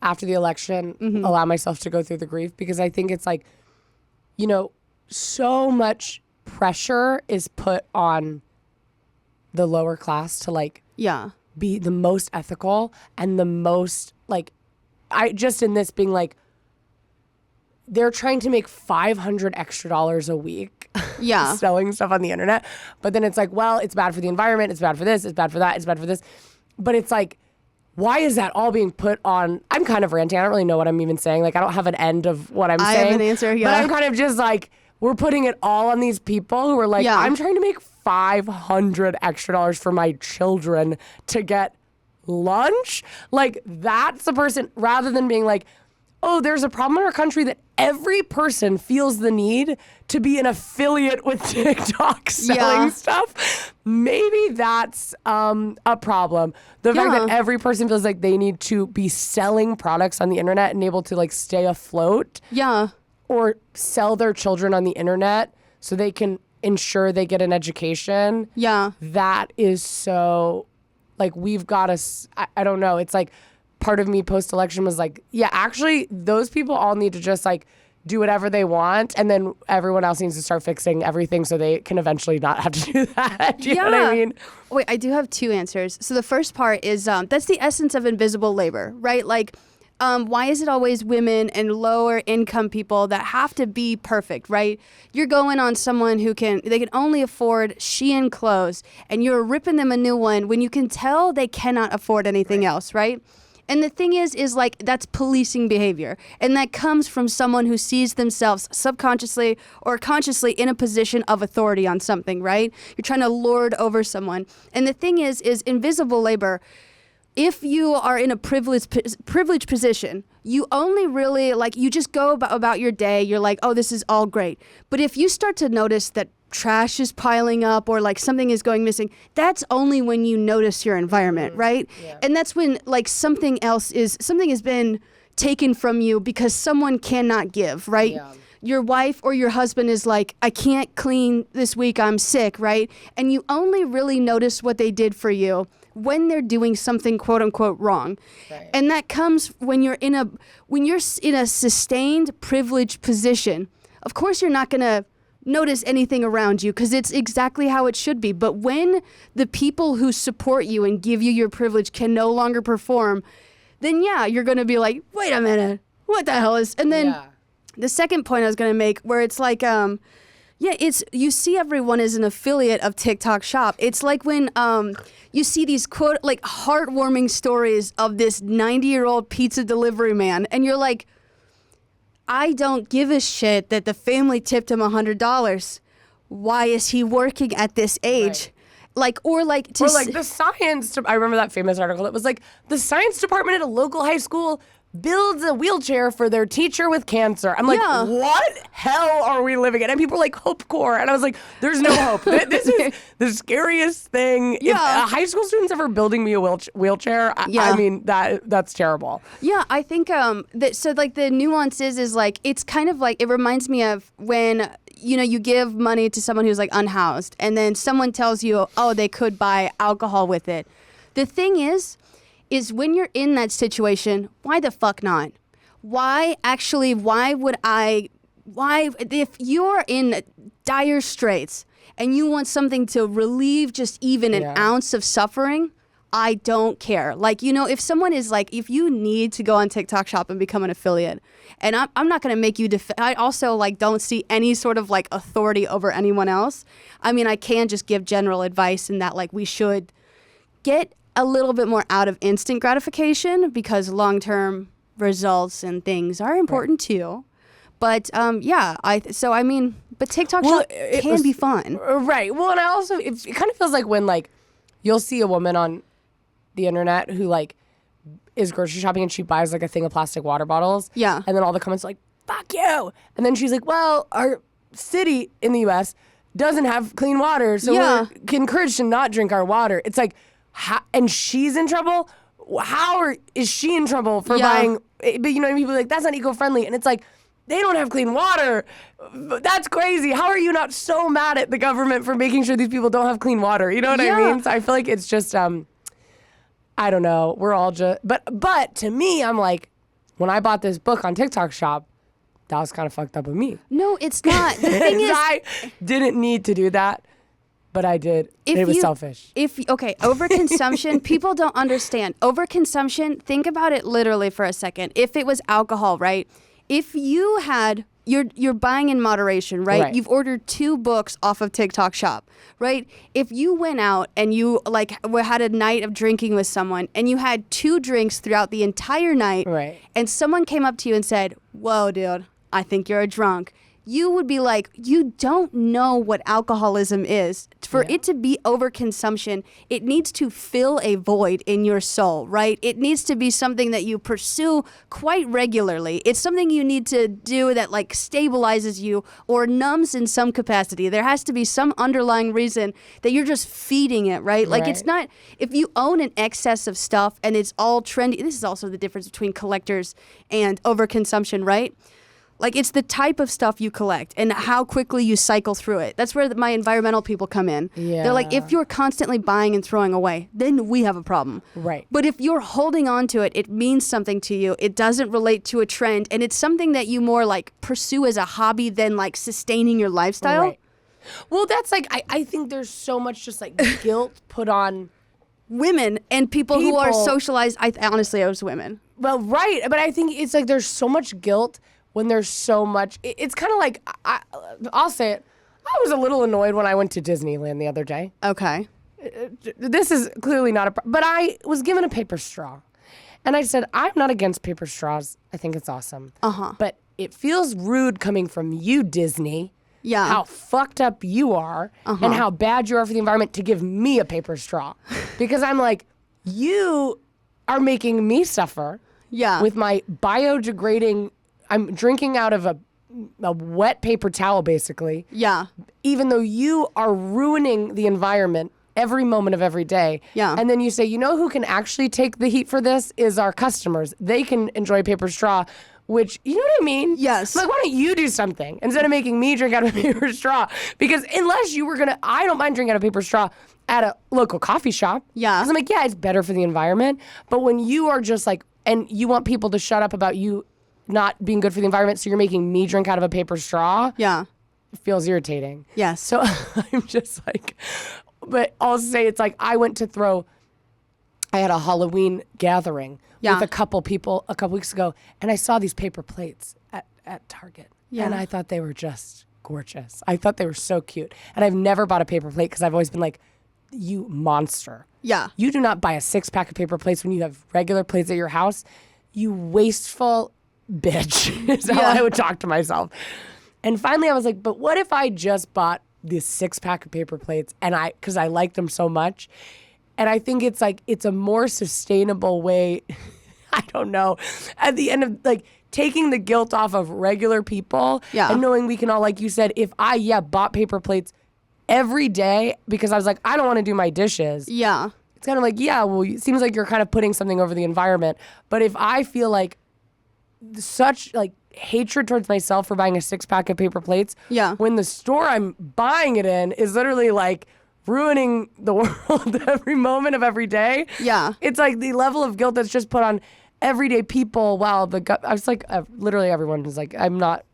after the election, allow myself to go through the grief because I think it's so much pressure is put on the lower class to be the most ethical and the most in this being they're trying to make $500 extra a week selling stuff on the internet. But then it's well, it's bad for the environment. It's bad for this. It's bad for that. It's bad for this. But it's why is that all being put on? I'm kind of ranting. I don't really know what I'm even saying. I don't have an end of what I'm saying. I have an answer, yeah. But I'm kind of just we're putting it all on these people who are I'm trying to make $500 extra for my children to get lunch. That's the person, rather than being oh, there's a problem in our country that every person feels the need to be an affiliate with TikTok selling stuff. Maybe that's a problem. The fact that every person feels like they need to be selling products on the internet and able to stay afloat. Yeah. Or sell their children on the internet so they can ensure they get an education. Yeah. That is so, we've got to, I don't know. It's part of me post-election was actually, those people all need to just do whatever they want. And then everyone else needs to start fixing everything so they can eventually not have to do that. Do you know what I mean? Wait, I do have two answers. So the first part is, that's the essence of invisible labor, right? Why is it always women and lower income people that have to be perfect, right? You're going on someone they can only afford Shein clothes and you're ripping them a new one when you can tell they cannot afford anything else, right? And the thing is that's policing behavior. And that comes from someone who sees themselves subconsciously or consciously in a position of authority on something, right? You're trying to lord over someone. And the thing is invisible labor. If you are in a privileged position, you only really you just go about your day. You're oh, this is all great. But if you start to notice that trash is piling up or something is going missing, that's only when you notice your environment, right? Yeah. And that's when something has been taken from you because someone cannot give, right? Yeah. Your wife or your husband is I can't clean this week, I'm sick, right? And you only really notice what they did for you when they're doing something quote unquote wrong. Right. And that comes when you're in a sustained privileged position. Of course you're not going to notice anything around you because it's exactly how it should be. But when the people who support you and give you your privilege can no longer perform, then you're going to be wait a minute, what the hell is... And then the second point I was going to make where it's it's you see everyone as an affiliate of TikTok Shop. It's when you see these quote heartwarming stories of this 90-year-old pizza delivery man, and you're I don't give a shit that the family tipped him $100. Why is he working at this age? Right. The science. I remember that famous article. It was the science department at a local high school builds a wheelchair for their teacher with cancer. I'm what hell are we living in? And people are Hope Corps. And I was there's no hope. This is the scariest thing. Yeah. If a high school student's ever building me a wheelchair, I mean, that's terrible. Yeah, I think the nuance is it's kind of it reminds me of when you give money to someone who's unhoused and then someone tells you, oh, they could buy alcohol with it. The thing is when you're in that situation, why the fuck not? Why if you're in dire straits and you want something to relieve just even an ounce of suffering, I don't care. Like, you know, if someone is like, if you need to go on TikTok Shop and become an affiliate, and I'm not going to make you, I also like don't see any sort of like authority over anyone else. I mean, I can just give general advice in that like we should get a little bit more out of instant gratification because long-term results and things are important too. But but TikTok Shop can be fun. Right. Well, and I also, it kind of feels like when like you'll see a woman on the internet who like is grocery shopping and she buys like a thing of plastic water bottles. Yeah. And then all the comments are like, fuck you. And then she's like, well, our city in the US doesn't have clean water, so we're encouraged to not drink our water. It's like, and she's in trouble? Is she in trouble for buying? But you know, people are like, that's not eco-friendly. And it's like, they don't have clean water. That's crazy. How are you not so mad at the government for making sure these people don't have clean water? You know what I mean? So I feel like it's just, I don't know. We're all just, but to me, I'm like, when I bought this book on TikTok Shop, that was kind of fucked up of me. No, it's not. The thing is, I didn't need to do that, but I did. It was selfish. Overconsumption, people don't understand. Overconsumption, think about it literally for a second. If it was alcohol, right? If you had, you're buying in moderation, right? You've ordered 2 books off of TikTok Shop, right? If you went out and you like had a night of drinking with someone and you had 2 drinks throughout the entire night, and someone came up to you and said, whoa, dude, I think you're a drunk. You would be like, you don't know what alcoholism is. For it to be overconsumption, it needs to fill a void in your soul, right? It needs to be something that you pursue quite regularly. It's something you need to do that like stabilizes you or numbs in some capacity. There has to be some underlying reason that you're just feeding it, right? Like it's not, if you own an excess of stuff and it's all trendy, this is also the difference between collectors and overconsumption, right? Like, it's the type of stuff you collect and how quickly you cycle through it. That's where my environmental people come in. Yeah. They're like, if you're constantly buying and throwing away, then we have a problem. Right. But if you're holding on to it, it means something to you. It doesn't relate to a trend. And it's something that you more, like, pursue as a hobby than, like, sustaining your lifestyle. Right. Well, that's, like, I think there's so much just, like, guilt put on women and people who are socialized. Honestly, it was women. Well, right. But I think it's, like, there's so much guilt when there's so much, it's kind of like, I'll say it, I was a little annoyed when I went to Disneyland the other day. Okay. This is clearly not a problem, but I was given a paper straw. And I said, I'm not against paper straws. I think it's awesome. But it feels rude coming from you, Disney. Yeah. How fucked up you are and how bad you are for the environment to give me a paper straw. Because I'm like, you are making me suffer with my biodegrading, I'm drinking out of a wet paper towel, basically. Yeah. Even though you are ruining the environment every moment of every day. Yeah. And then you say, you know who can actually take the heat for this is our customers. They can enjoy paper straw, which, you know what I mean? Yes. Like, why don't you do something instead of making me drink out of a paper straw? Because unless you were going to, I don't mind drinking out of paper straw at a local coffee shop. Yeah. Because I'm like, yeah, it's better for the environment. But when you are just like, and you want people to shut up about you not being good for the environment, so you're making me drink out of a paper straw. Yeah. It feels irritating. Yes. So I'm just like, but I'll say it's like I had a Halloween gathering with a couple people a couple weeks ago, and I saw these paper plates at Target. Yeah. And I thought they were just gorgeous. I thought they were so cute. And I've never bought a paper plate because I've always been like, you monster. Yeah. You do not buy a 6-pack of paper plates when you have regular plates at your house. You wasteful bitch is how I would talk to myself. And finally I was like, but what if I just bought this 6-pack of paper plates and because I like them so much. And I think it's like, it's a more sustainable way, I don't know, at the end of like taking the guilt off of regular people and knowing we can all, like you said, if I bought paper plates every day because I was like, I don't want to do my dishes. Yeah. It's kind of like, well, it seems like you're kind of putting something over the environment. But if I feel like such like hatred towards myself for buying a 6-pack of paper plates, when the store I'm buying it in is literally like ruining the world every moment of every day. Yeah. It's like the level of guilt that's just put on everyday people. Wow. I was like, literally everyone is like, I'm not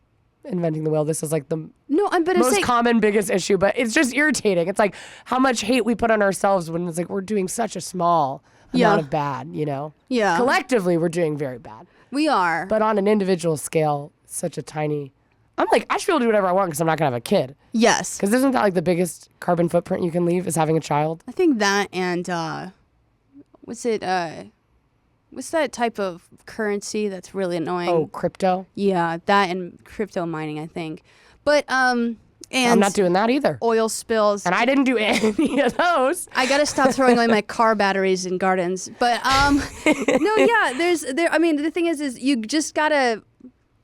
inventing the wheel. This is like the No, I'm gonna most say common, biggest issue, but it's just irritating. It's like how much hate we put on ourselves when it's like we're doing such a small amount of bad, you know? Yeah. Collectively, we're doing very bad. we are. But on an individual scale, such a tiny... I'm like, I should be able to do whatever I want because I'm not going to have a kid. Yes. Because isn't that like the biggest carbon footprint you can leave is having a child? I think that and what's that type of currency that's really annoying? Oh, crypto? Yeah, that and crypto mining, I think. But and I'm not doing that either. oil spills. And I didn't do any of those. I gotta stop throwing away my car batteries in gardens. But no, yeah, I mean, the thing is you just gotta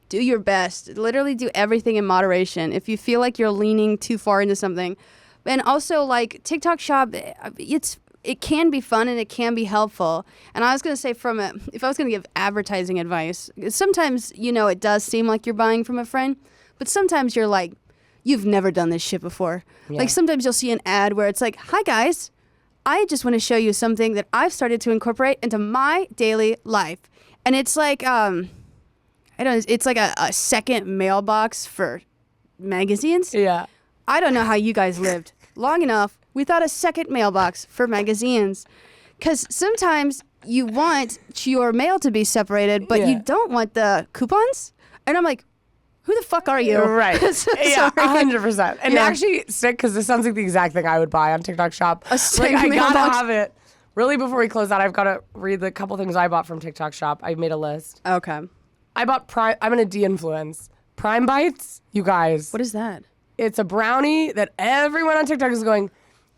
do your best. Literally do everything in moderation. If you feel like you're leaning too far into something, and also like TikTok Shop, it can be fun and it can be helpful. And I was gonna say if I was gonna give advertising advice, sometimes it does seem like you're buying from a friend, but sometimes you're like, you've never done this shit before. Yeah. Like sometimes you'll see an ad where it's like, hi guys, I just want to show you something that I've started to incorporate into my daily life. And it's like, it's like a second mailbox for magazines. Yeah. I don't know how you guys lived long enough without a second mailbox for magazines. Because sometimes you want your mail to be separated, but you don't want the coupons. And I'm like, who the fuck are you? Right. Yeah, 100%. And Yeah. actually, sick, because this sounds like the exact thing I would buy on TikTok Shop. A second I gotta mailbox? have it. Really, before we close out, I've got to read the couple things I bought from TikTok Shop. I made a list. Okay. I bought Prime. I'm going to de-influence. Prime Bites, you guys. What is that? It's a brownie that everyone on TikTok is going,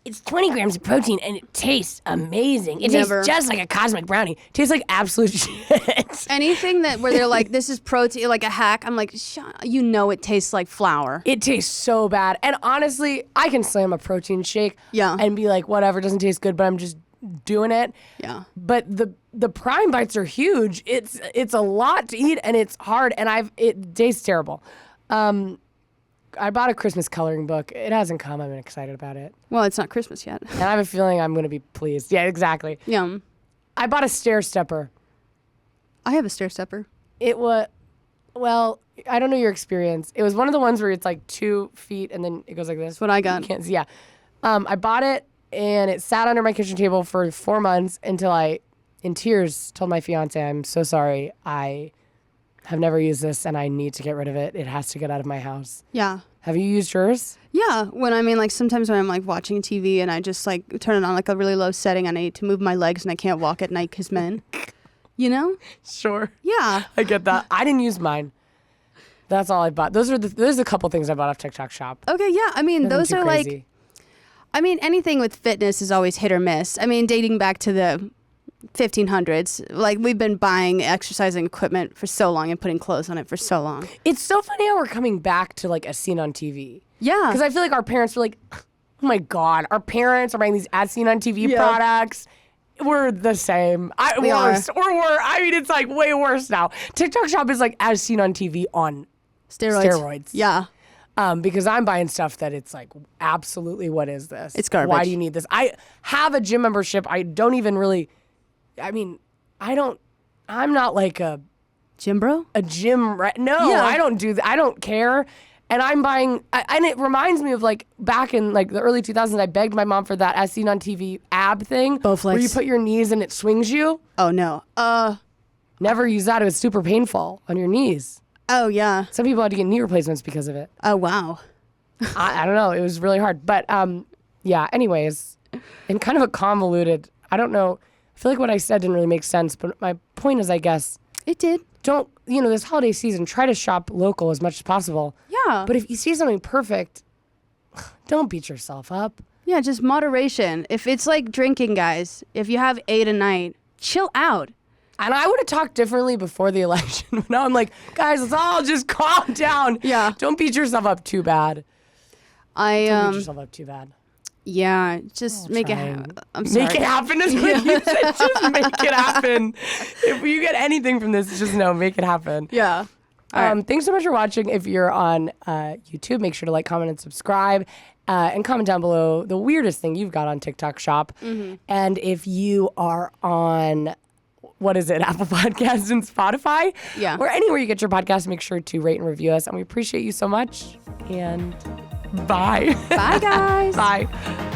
it's 20 grams of protein and it tastes amazing. It Never. tastes just like a cosmic brownie. It tastes like absolute shit. Anything where they're like, this is protein, like a hack, I'm like, it tastes like flour. It tastes so bad. And honestly, I can slam a protein shake and be like, whatever, doesn't taste good, but I'm just doing it. Yeah. But the Prime Bites are huge. It's a lot to eat and it's hard and it tastes terrible. I bought a Christmas coloring book. It hasn't come. I'm excited about it. Well, it's not Christmas yet. And I have a feeling I'm going to be pleased. Yeah, exactly. Yum. I bought a stair stepper. I have a stair stepper. It was, well, I don't know your experience. It was one of the ones where it's like 2 feet and then it goes like this. That's what I got. You can't see. Yeah. I bought it and it sat under my kitchen table for 4 months until I, in tears, told my fiance, I'm so sorry. I have never used this and I need to get rid of it. It has to get out of my house. Yeah. Have you used yours? Yeah. Sometimes when I'm like watching TV and I just like turn it on like a really low setting and I need to move my legs and I can't walk at night because men, Sure. Yeah. I get that. I didn't use mine. That's all I bought. Those are a couple things I bought off TikTok Shop. Okay. Yeah. I mean, Nothing those too are crazy. anything with fitness is always hit or miss. I mean, dating back to the 1500s, like we've been buying exercising equipment for so long and putting clothes on it for so long. It's so funny how we're coming back to like a scene on TV. Yeah. Because I feel like our parents were like, oh my God, our parents are buying these as seen on TV products. We're the same. Worse. I mean, it's like way worse now. TikTok Shop is like as seen on TV on steroids. Yeah. Because I'm buying stuff that it's like, absolutely, what is this? It's garbage. Why do you need this? I have a gym membership. I don't even really, I'm not like a Gym bro? a gym no, Yeah. I don't do that. I don't care. And I'm buying, and it reminds me of like back in like the early 2000s, I begged my mom for that as seen on TV ab thing. Bowflex. Where you put your knees and it swings you. Oh no. Never use that. It was super painful on your knees. Oh yeah. Some people had to get knee replacements because of it. Oh wow. I don't know. It was really hard. But yeah, anyways, and kind of a convoluted, I don't know. I feel like what I said didn't really make sense. But my point is, I guess, It did. don't, this holiday season, try to shop local as much as possible. Yeah. But if you see something perfect, don't beat yourself up. Yeah, just moderation. If it's like drinking, guys, if you have 8 a night, chill out. And I would have talked differently before the election. But now I'm like, guys, let's all just calm down. Yeah. Don't beat yourself up too bad. Don't beat yourself up too bad. Yeah, just make it trying. I'm sorry. Make it happen is what you said. Just make it happen. If you get anything from this, just know, make it happen. Yeah. All right. Thanks so much for watching. If you're on YouTube, make sure to like, comment, and subscribe. And comment down below the weirdest thing you've got on TikTok Shop. Mm-hmm. And if you are on what is it, Apple Podcasts and Spotify? Yeah. Or anywhere you get your podcast, make sure to rate and review us. And we appreciate you so much. And bye. Bye, guys. Bye.